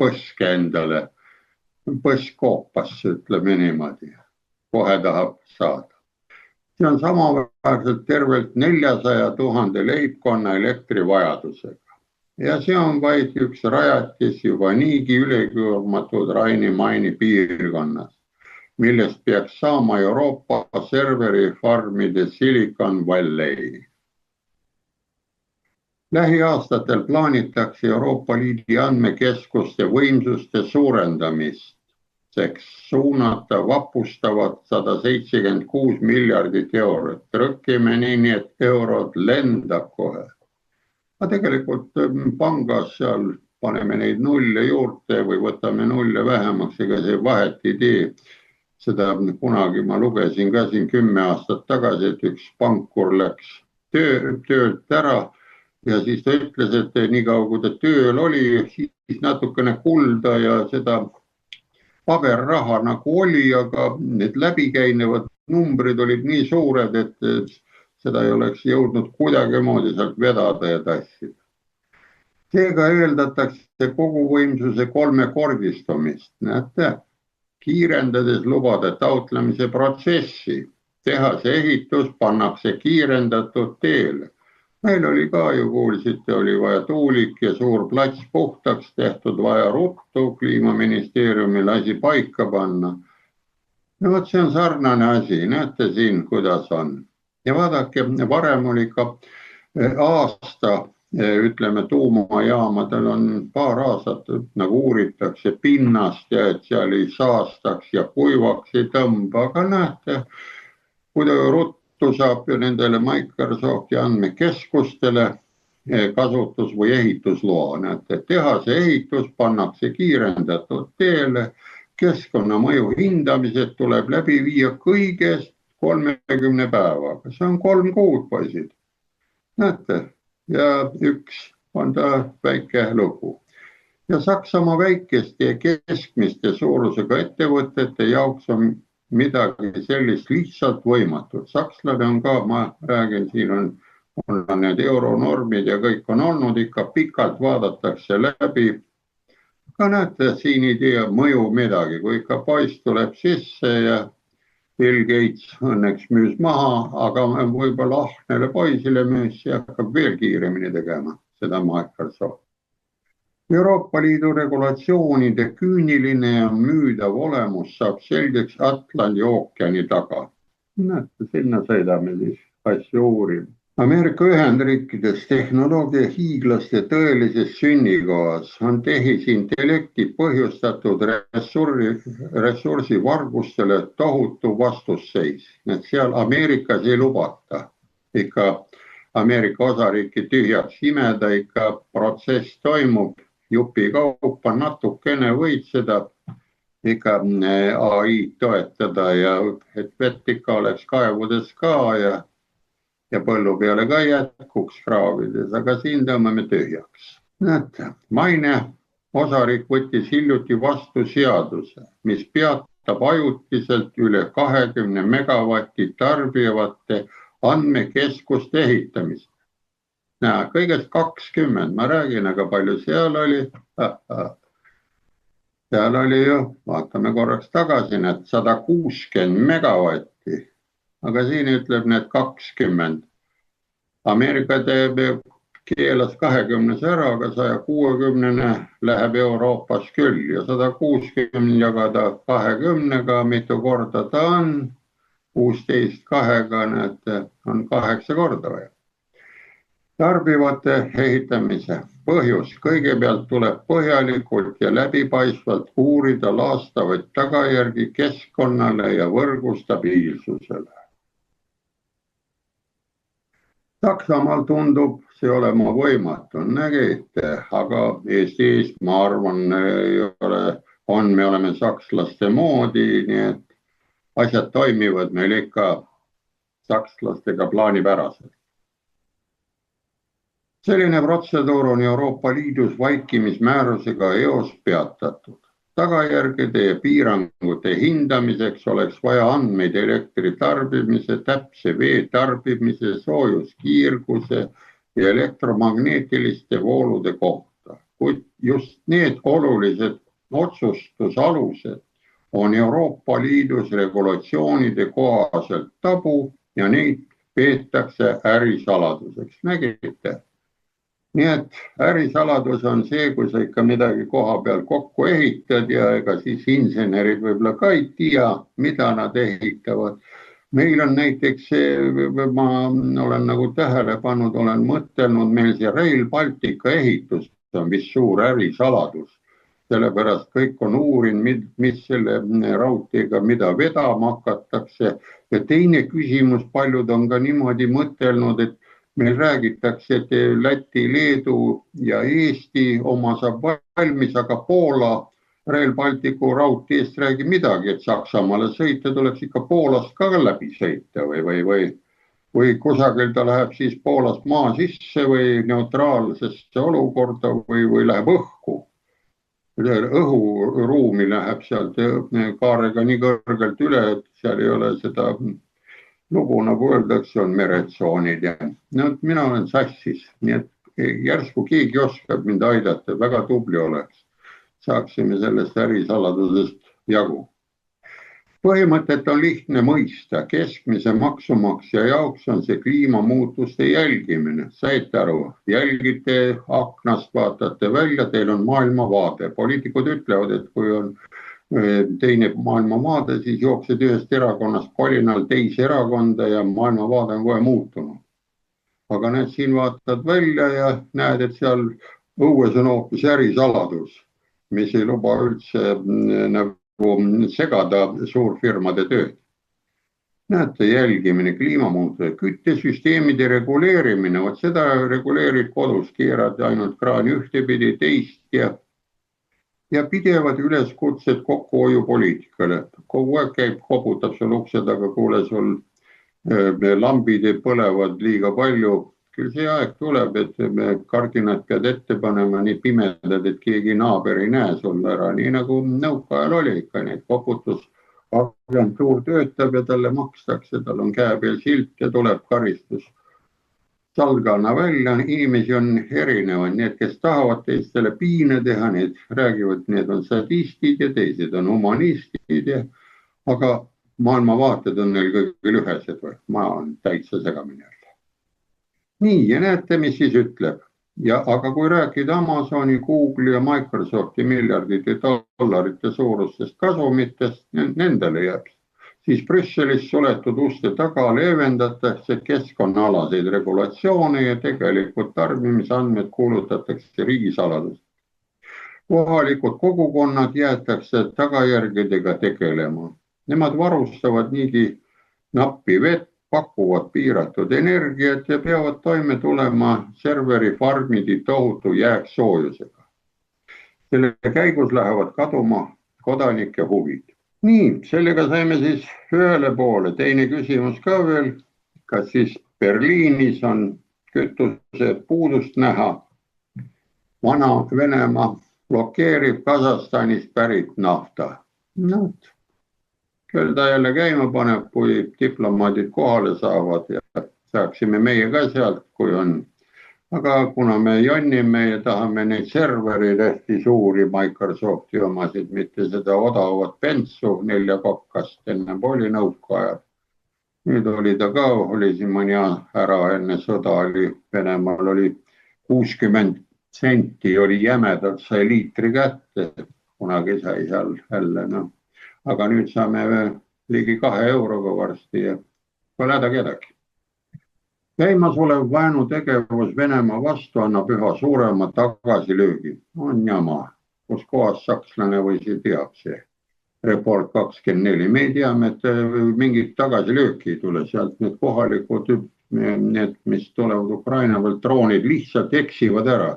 põske endale, põskoopasse, ütleme niimoodi, kohe tahab saada. See on samaväärselt tervelt 400 000 leibkonna elektrivajadusega. Ja see on vaid üks rajatis juba niigi üleküürmatud Raini-Maini piirkonnas, millest peaks saama Euroopa serverifarmide Silicon Valley. Lähiaastatel plaanitakse Euroopa Liidu andmekeskuste võimsuste suurendamiseks suunata vapustavat 176 miljardit eurot. Trõkkime nii, et eurod lendab kohe. Aga tegelikult pangas seal paneme neid nulle juurde või võtame nulle vähemaks, ega see vahet ei tee. Seda kunagi ma lugesin ka siin 10 aastat tagasi, et üks pankur läks töölt ära ja siis ta ütles, et nii kaua kui ta tööl oli, siis natukene kulda ja seda paberraha nagu oli, aga need läbikäinevad numbrid olid nii suured, et seda ei oleks jõudnud kuidagimoodi sealt vedada ja tassida. Seega eeldatakse koguvõimsuse 3-kordistumist. Näete, kiirendades lubade taotlemise protsessi. Tehase ehitus pannakse kiirendatud teele. Meil oli ka ju, kuulsite, oli vaja tuulik ja suur plats puhtaks tehtud, vaja ruttu Kliimaministeeriumil asi paika panna. No vot, see on sarnane asi, näete siin, kuidas on. Ja vaadake, varem oli ka aasta, ütleme tuumajaamadel on paar aastat nagu uuritakse pinnast ja et seal ei saastaks ja kuivaks ei tõmba, aga näete, kui ruttu saab ju nendele Microsofti andmekeskustele kasutus- või ehitusloa. Näete, tehase ehitus pannakse kiirendatud teele, keskkonnamõju hindamised tuleb läbi viia kõigest 30 päevaga. See on 3 kuud, poisid. Näete, ja üks on ta väike lugu. Ja Saksamaa väikeste ja keskmiste suurusega ettevõtete jaoks on midagi sellist lihtsalt võimatud. Sakslane on ka, ma räägin, siin on need euronormid ja kõik on olnud, ikka pikalt vaadatakse läbi. Ka näete, siin ei tea mõju midagi, kui ikka poiss tuleb sisse ja Bill Gates õnneks müüs maha, aga võib-olla ahnele poisile müüs ja hakkab veel kiiremini tegema seda Microsoft. Euroopa Liidu regulatsioonide küüniline ja müüdav olemus saab selgeks Atlandi ookeani taga. Näete, sinna sõidame siis asju uurima. Ameerika Ühendriikides tehnoloogia hiiglaste tõelises sünnikohas on tehisintellekti põhjustatud ressursi vargustele tohutu vastusseis. Et seal Ameerikas ei lubata ikka Ameerika osariiki tühjaks imeda, ikka protsess toimub. Jupi kaupa natukene võid seda ikka AI toetada ja et vett ikka oleks kaevudes ka ja põllu peale ka jätkuks kraavides, aga siin tõmbame tühjaks. Näete, Maine osariik võttis hiljuti vastu seaduse, mis peatab ajutiselt üle 20 megavatti tarbivate andmekeskuste ehitamist. Näe, kõigest 20, ma räägin, aga palju seal oli. Seal oli ju, vaatame korraks tagasi, need 160 megavatti, aga siin ütleb need 20. Ameerika keelas 20 ära, aga 160 läheb Euroopas küll ja 160 jagada 20-ga, mitu korda ta on, 16 kahega, näete, on 8 korda vaja. Tarbivate ehitamise põhjus. Kõigepealt tuleb põhjalikult ja läbipaistvalt uurida laastavaid tagajärgi keskkonnale ja võrgu stabiilsusele. Saksamaal tundub see olema võimatu, nägite, aga Eestis, ma arvan, me oleme sakslaste moodi, nii et asjad toimivad meil ikka sakslastega plaanipäraselt. Selline protseduur on Euroopa Liidus vaikimismäärusega eos peatatud. Tagajärgede ja piirangute hindamiseks oleks vaja andmeid elektri tarbimise, täpse vee tarbimise, soojuskiirguse ja elektromagneetiliste voolude kohta. Kuid just need olulised otsustusalused on Euroopa Liidus regulatsioonide kohaselt tabu ja neid peetakse ärisaladuseks. Nägite? Nii et ärisaladus on see, kui sa ikka midagi koha peal kokku ehitad ja ega siis insenerid võib-olla ka ei tea, mida nad ehitavad. Meil on näiteks see, ma olen nagu tähele pannud, olen mõtelnud, meil see Rail Baltica ehitus on vist suur ärisaladus. Sellepärast kõik on uurin, mis selle raudteega, mida vedama hakatakse. Ja teine küsimus, paljud on ka niimoodi mõtelnud, et meil räägitakse, et Läti, Leedu ja Eesti oma saab valmis, aga Poola Rail Balticu raudteest räägi midagi, et Saksamaale sõita tuleks ikka Poolast ka läbi sõita või kusagil ta läheb siis Poolast maa sisse või neutraalsesse olukorda või läheb õhku. Õhuruumi läheb sealt kaarega nii kõrgelt üle, et seal ei ole seda lugu, nagu öeldakse, on meretsoonid ja mina olen sassis, nii et järsku keegi oskab mind aidata, väga tubli oleks. Saaksime sellest ärisaladusest jagu. Põhimõtet on lihtne mõista, keskmise maksumaksja jaoks on see kliimamuutuste jälgimine. Saite aru, jälgite aknast, vaatate välja, teil on maailmavaade. Poliitikud ütlevad, et kui on teine maailmavaade, siis jooksed ühest erakonnast kolinal teise erakonda ja maailmavaade on kohe muutunud. Aga näed, siin vaatad välja ja näed, et seal õues on hoopis ärisaladus, mis ei luba üldse nagu segada suurfirmade tööd. Näete, jälgimine, kliimamuutuse, küttesüsteemide reguleerimine, vot seda reguleerid kodus, keerad ainult kraani ühtepidi, teist ja pidevad üleskutsed kokkuhoiupoliitikale. Kogu aeg käib, koputab sul ukse taga, kuule sul lambid põlevad liiga palju. Küll see aeg tuleb, et kardinad pead ette panema nii pimedad, et keegi naaber ei näe sul ära. Nii nagu nõukaajal oli ikka neid koputusagentuur töötab ja talle makstakse, tal on käe peal silt ja tuleb karistus. Salgana välja, inimesi on erinevad, need, kes tahavad teistele piine teha, need räägivad, need on sadistid ja teised on humanistid, aga maailmavaated on neil kõigil ühesed või? Ma olen täitsa segamini. Nii, ja näete, mis siis ütleb. Aga kui rääkida Amazoni, Google ja Microsofti miljardite dollarite suurustest kasumitest, nendele jääb. Siis Brüsselis suletud uste taga leevendatakse keskkonnaalaseid regulatsioone ja tegelikult tarbimisandmed kuulutatakse riigisaladust. Kohalikud kogukonnad jäetakse tagajärgedega tegelema. Nemad varustavad niigi nappi vett, pakuvad piiratud energiat ja peavad toime tulema serverifarmidi tohutu jääksoojusega. Selle käigus lähevad kaduma kodanike huvid. Nii, sellega saime siis ühele poole. Teine küsimus ka veel, kas siis Berliinis on kütuse puudust näha. Vana-Venemaa blokeerib Kasahstanist pärit nafta. Küll ta jälle käima paneb, kui diplomaadid kohale saavad ja saaksime meie ka sealt, kui on. Aga kuna me jonnime ja tahame neid serverid hästi suuri Microsofti omasid, mitte seda odavat pentsu 4-kokkast, enne oli nõukaajal. Nüüd oli ta ka, oli siin mõni ära enne sõda, Venemaal oli 60 senti, oli jämedalt, sai liitri kätte, kunagi sai seal jälle, Aga nüüd saame ligi 2 euroga varsti ja pole häda kedagi. Käimasolev vaenutegevus Venemaa vastu annab üha suurema tagasilöögi. On jama, kus kohas sakslane või see teab see. Report 24. Me teame, et mingit tagasilööki ei tule sealt. Need kohalikud, need, mis tulevad Ukraina pealt, droonid lihtsalt eksivad ära.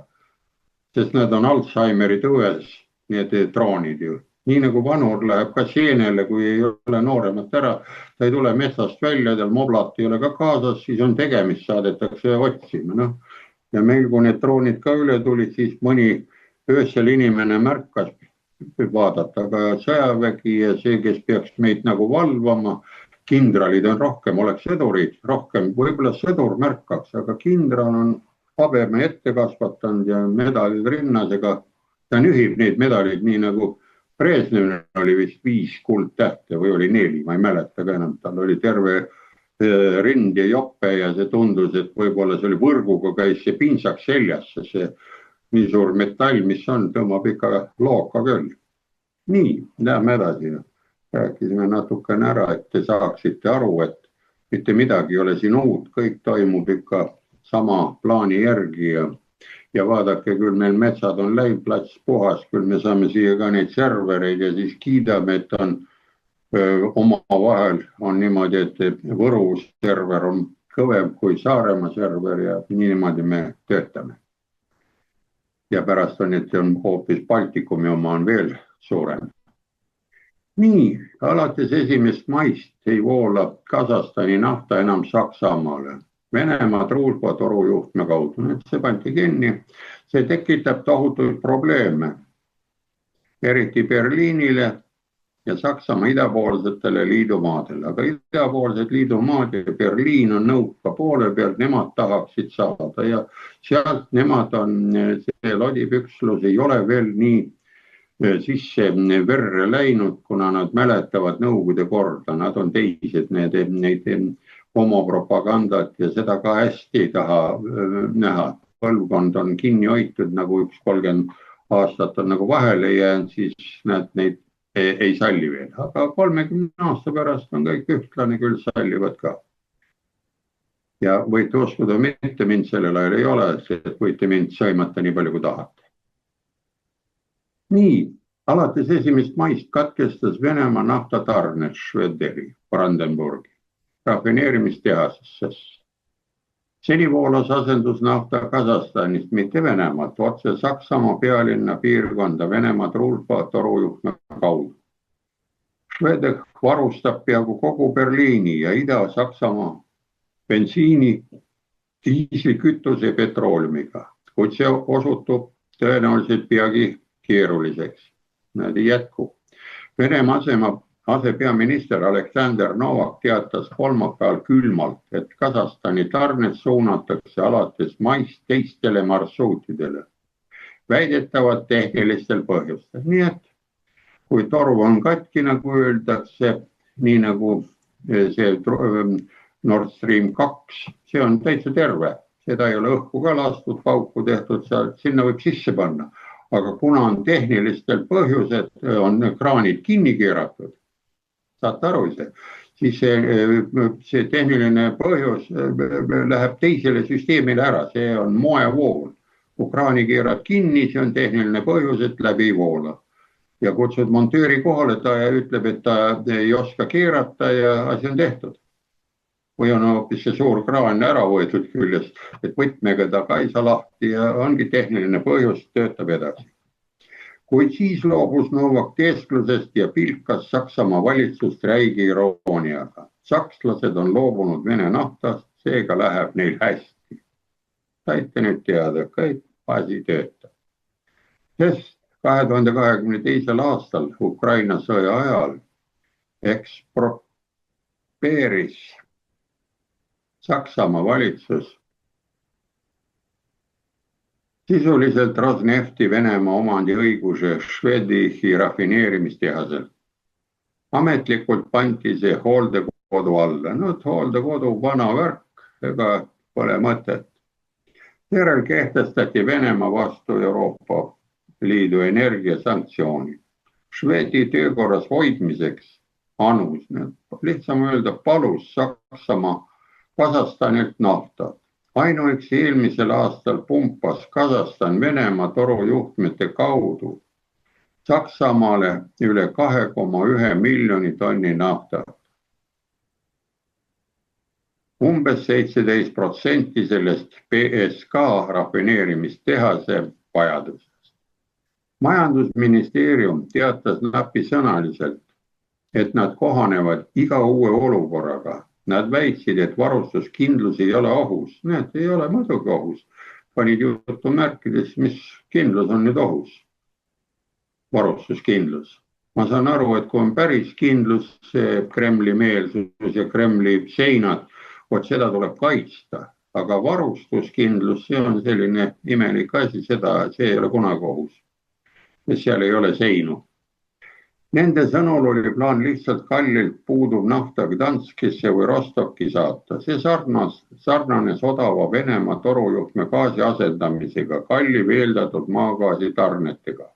Sest nad on Alzheimeri tões, need droonid ju. Nii nagu vanur läheb ka seenele, kui ei ole nooremat ära, ta ei tule metsast välja, tal moblat ei ole ka kaasas, siis on tegemist, saadetakse otsima. ja meil, kui need droonid ka üle tulid, siis mõni öösel inimene märkas vaadata ka sõjavägi ja see, kes peaks meid nagu valvama, kindralid on rohkem, oleks sõdurid rohkem, võib-olla sõdur märkaks, aga kindral on habeme ette kasvatanud ja medalid rinnas, ega ta nühib neid medalid nii nagu Brežnevil oli vist 5 kuldtähte või oli 4, ma ei mäleta ka enam, tal oli terve rind ja jope ja see tundus, et võib-olla see oli võrguga käis see pinsaks seljas, see nii suur metall, mis on, tõmbab ikka looka küll. Nii, läheme edasi. Rääkisime natukene ära, et te saaksite aru, et mitte midagi ei ole siin uut, kõik toimub ikka sama plaani järgi ja vaadake, küll meil metsad on läiplats puhas, küll me saame siia ka neid servereid ja siis kiidame, et on omavahel on niimoodi, et Võru server on kõvem kui Saaremaa server ja niimoodi me töötame. Ja pärast on, et on hoopis Baltikumi oma on veel suurem. Nii, alates 1. maist ei voola Kasahstani nafta enam Saksamaale. Venemaa Truulpa torujuhtme kaudu, see pandi kinni, see tekitab tohutuid probleeme, eriti Berliinile ja Saksamaa idapoolsetele liidumaadele, aga idapoolsed liidumaad ja Berliin on nõuka poole pealt, nemad tahaksid saada ja sealt nemad on, see lodipükslus ei ole veel nii sisse verre läinud, kuna nad mäletavad Nõukogude korda, nad on teised, neid homopropagandat ja seda ka hästi ei taha näha. Põlvkond on kinni hoitud, nagu 30 aastat on nagu vahele jäänud, siis nad neid ei salli veel. Aga 30 aasta pärast on kõik ühtlane, küll sallivad ka. Ja võite uskuda, mitte mind sellel ajal ei ole, sest võite mind sõimata nii palju kui tahate. Nii, alates 1. maist katkestas Venemaa naftatarned Švederi, Brandenburgi rafineerimistehasesse. Seni voolas asendusnafta Kasahstanist, mitte Venemaalt, otse Saksamaa pealinna piirkonda Venemaa Truulpa torujuhtme kaudu. Švedek varustab peaaegu kogu Berliini ja Ida-Saksamaa bensiini, diislikütuse ja petrooleummiga, kuid see osutub tõenäoliselt peagi keeruliseks. Nad ei jätku. Venemaa asepeaminister Aleksandr Novak teatas kolmapäeval külmalt, et Kasahstani tarned suunatakse alates maist teistele marsruutidele, väidetavad tehnilistel põhjustel. Nii et kui toru on katki, nagu öeldakse, nii nagu see Nord Stream 2, see on täitsa terve, seda ei ole õhku ka lastud, pauku tehtud, sinna võib sisse panna, aga kuna on tehnilistel põhjused, on kraanid kinni keeratud, saate aru ise, siis see tehniline põhjus läheb teisele süsteemile ära, see on moevool. Kui kraani keerad kinni, see on tehniline põhjus, et läbi ei voola. Ja kutsud montööri kohale, ta ütleb, et ta ei oska keerata ja asi on tehtud. Või on hoopis see suur kraan ära võetud küljest, et võtmega ta ka ei saa lahti ja ongi tehniline põhjus, töötab edasi. Kuid siis loobus Novak teesklusest ja pilkas Saksamaa valitsust räigi irooniaga. Sakslased on loobunud Vene naftast, seega läheb neil hästi. Saite nüüd teada, kõik asi töötab. Sest 2022. aastal Ukraina sõja ajal ekspropeeris Saksamaa valitsus sisuliselt Rosnefti Venemaa omandiõiguse Švedihi rafineerimistehasel. Ametlikult pandi see hooldekodu alla. Hooldekodu vana värk, ega pole mõtet. Järel kehtestati Venemaa vastu Euroopa Liidu energiasanktsioonid. Švedi töökorras hoidmiseks anus, lihtsam öelda, palus Saksamaa Kasahstanilt naftat. Ainuüksi eelmisel aastal pumpas Kasahstan Venemaa torujuhtmete kaudu Saksamaale üle 2,1 miljoni tonni naftat. Umbes 17% sellest PSK rafineerimistehase vajadusest. Majandusministeerium teatas napisõnaliselt, et nad kohanevad iga uue olukorraga. Nad väitsid, et varustuskindlus ei ole ohus. Need ei ole muidugi ohus. panid jutumärkides, mis kindlus on nüüd ohus. Varustuskindlus. Ma saan aru, et kui on päris kindlus, see Kremli meelsus ja Kremli seinad, seda tuleb kaitsta. Aga varustuskindlus, see on selline imelik asi, see ei ole kunagi ohus. Seal ei ole seinu. Nende sõnul oli plaan lihtsalt kallilt puuduv nafta Gdanskisse või Rostocki saata. See sarnanes odava Venemaa torujuhtme gaasi asendamisega, kalli veeldatud maagaasi tarnetega.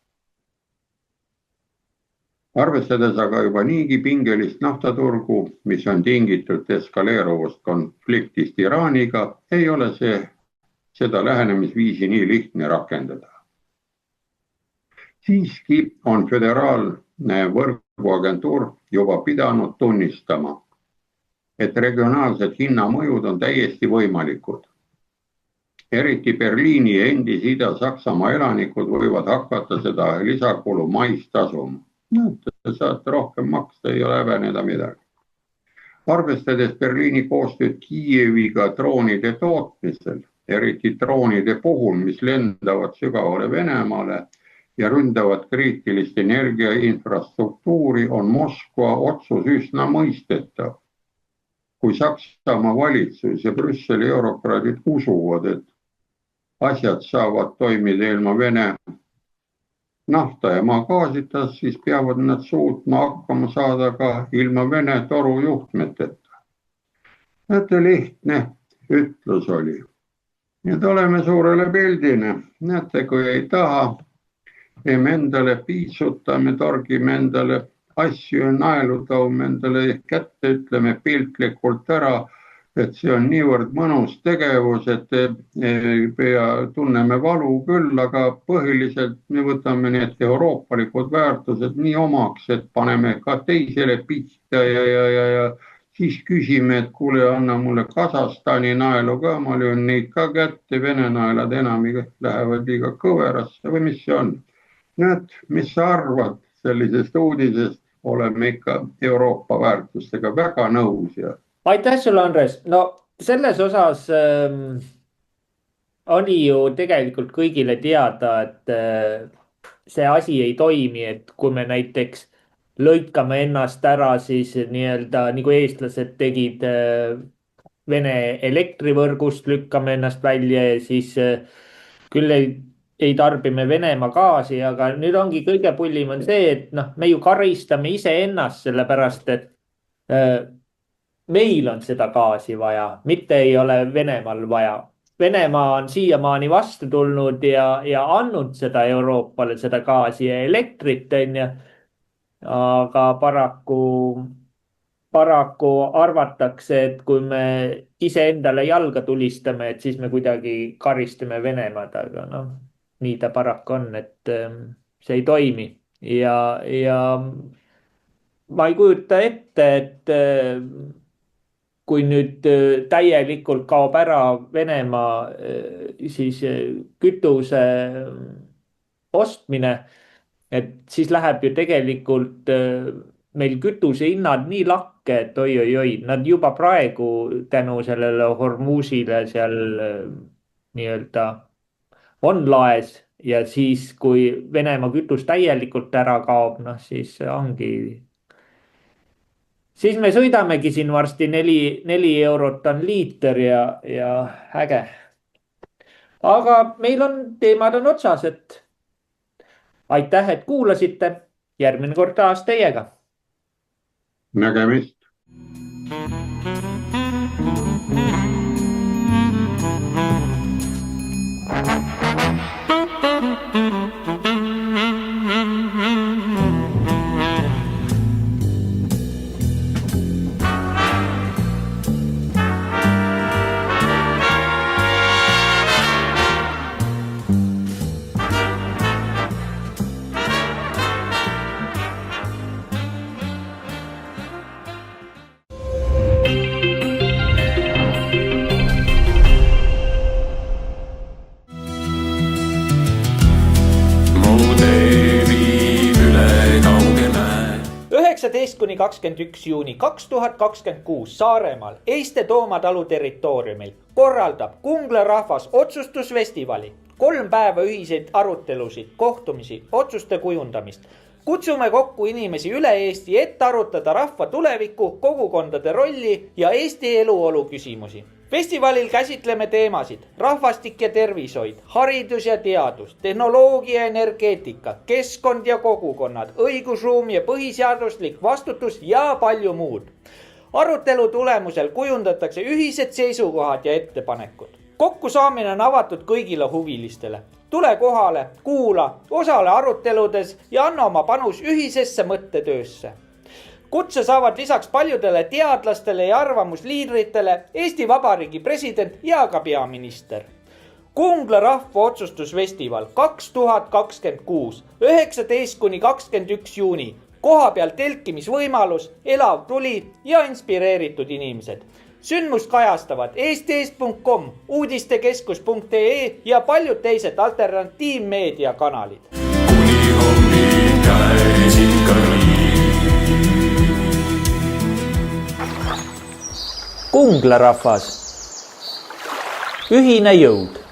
Arvestades aga juba niigi pingelist naftaturgu, mis on tingitud eskaleeruvast konfliktist Iraaniga, ei ole seda lähenemisviisi nii lihtne rakendada. Siiski on föderaalne võrguagentuur juba pidanud tunnistama, et regionaalsed hinnamõjud on täiesti võimalikud. Eriti Berliini ja endise Ida-Saksamaa elanikud võivad hakata seda lisakulu mais tasuma. Te saate rohkem maksta, ei ole häbeneda midagi. Arvestades Berliini koostööd Kiieviga droonide tootmisel, eriti droonide puhul, mis lendavad sügavale Venemaale ja ründavad kriitilist energiainfrastruktuuri, on Moskva otsus üsna mõistetav. Kui Saksamaa valitsus ja Brüsseli eurokraadid usuvad, et asjad saavad toimida ilma Vene nafta ja maagaasita, siis peavad nad suutma hakkama saada ka ilma Vene torujuhtmeteta. Näete, lihtne ütlus oli. Nüüd oleme suurele pildine. Näete, kui ei taha, me endale piitsutame, torgime endale asju, naelu toome endale kätte, ütleme piltlikult ära, et see on niivõrd mõnus tegevus, et tunneme valu küll, aga põhiliselt me võtame need euroopalikud väärtused nii omaks, et paneme ka teisele pihta ja siis küsime, et kuule, anna mulle Kasahstani naelu ka, ma löön neid ka kätte, Vene naelad enamiga lähevad liiga kõverasse või mis see on? Näed, mis sa arvad sellisest uudisest, oleme ikka Euroopa väärtustega väga nõus ja aitäh sulle, Andres. No selles osas oli ju tegelikult kõigile teada, et see asi ei toimi, et kui me näiteks lõikame ennast ära, siis nii-öelda nagu eestlased tegid Vene elektrivõrgust, lükkame ennast välja ja siis küll ei tarbime Venemaa gaasi, aga nüüd ongi kõige pullim on see, et me ju karistame iseennast sellepärast, et meil on seda gaasi vaja, mitte ei ole Venemaal vaja. Venemaa on siiamaani vastu tulnud ja andnud seda Euroopale, seda gaasi ja elektrit, aga paraku arvatakse, et kui me iseendale jalga tulistame, et siis me kuidagi karistame Venemaad, aga nii ta paraku on, et see ei toimi ja ma ei kujuta ette, et kui nüüd täielikult kaob ära Venemaa siis kütuse ostmine, et siis läheb ju tegelikult meil kütuse hinnad nii lakke, et oi, nad juba praegu tänu sellele Hormuzile seal nii-öelda on laes ja siis, kui Venemaa kütus täielikult ära kaob, siis ongi. Siis me sõidamegi siin varsti 4 eurot on liiter ja äge. Aga meil on teemad on otsas, et aitäh, et kuulasite. Järgmine kord taas teiega. Nägemist. kuni 21. juuni 2026 Saaremaal Eesti Tooma talu territooriumil korraldab Kungla rahvas otsustusfestivali. 3 päeva ühiseid arutelusid, kohtumisi, otsuste kujundamist. Kutsume kokku inimesi üle Eesti, et arutada rahva tuleviku, kogukondade rolli ja Eesti eluolu küsimusi. Festivalil käsitleme teemasid rahvastik ja tervishoid, haridus ja teadus, tehnoloogia ja energeetika, keskkond ja kogukonnad, õigusruum ja põhiseaduslik vastutus ja palju muud. Arutelu tulemusel kujundatakse ühised seisukohad ja ettepanekud. Kokkusaamine on avatud kõigile huvilistele. Tule kohale, kuula, osale aruteludes ja anna oma panus ühisesse mõttetöösse. Kutse saavad lisaks paljudele teadlastele ja arvamusliidritele Eesti Vabariigi president ja ka peaminister. Kungla rahva otsustusfestival 2026, 19–21 juuni. Koha peal telkimisvõimalus, elav tuli ja inspireeritud inimesed. Sündmust kajastavad eestist.com, uudistekeskus.ee ja paljud teised alternatiivmeedia kanalid. Kuni hommik käis ikka Kungla rahvas, ühine jõud.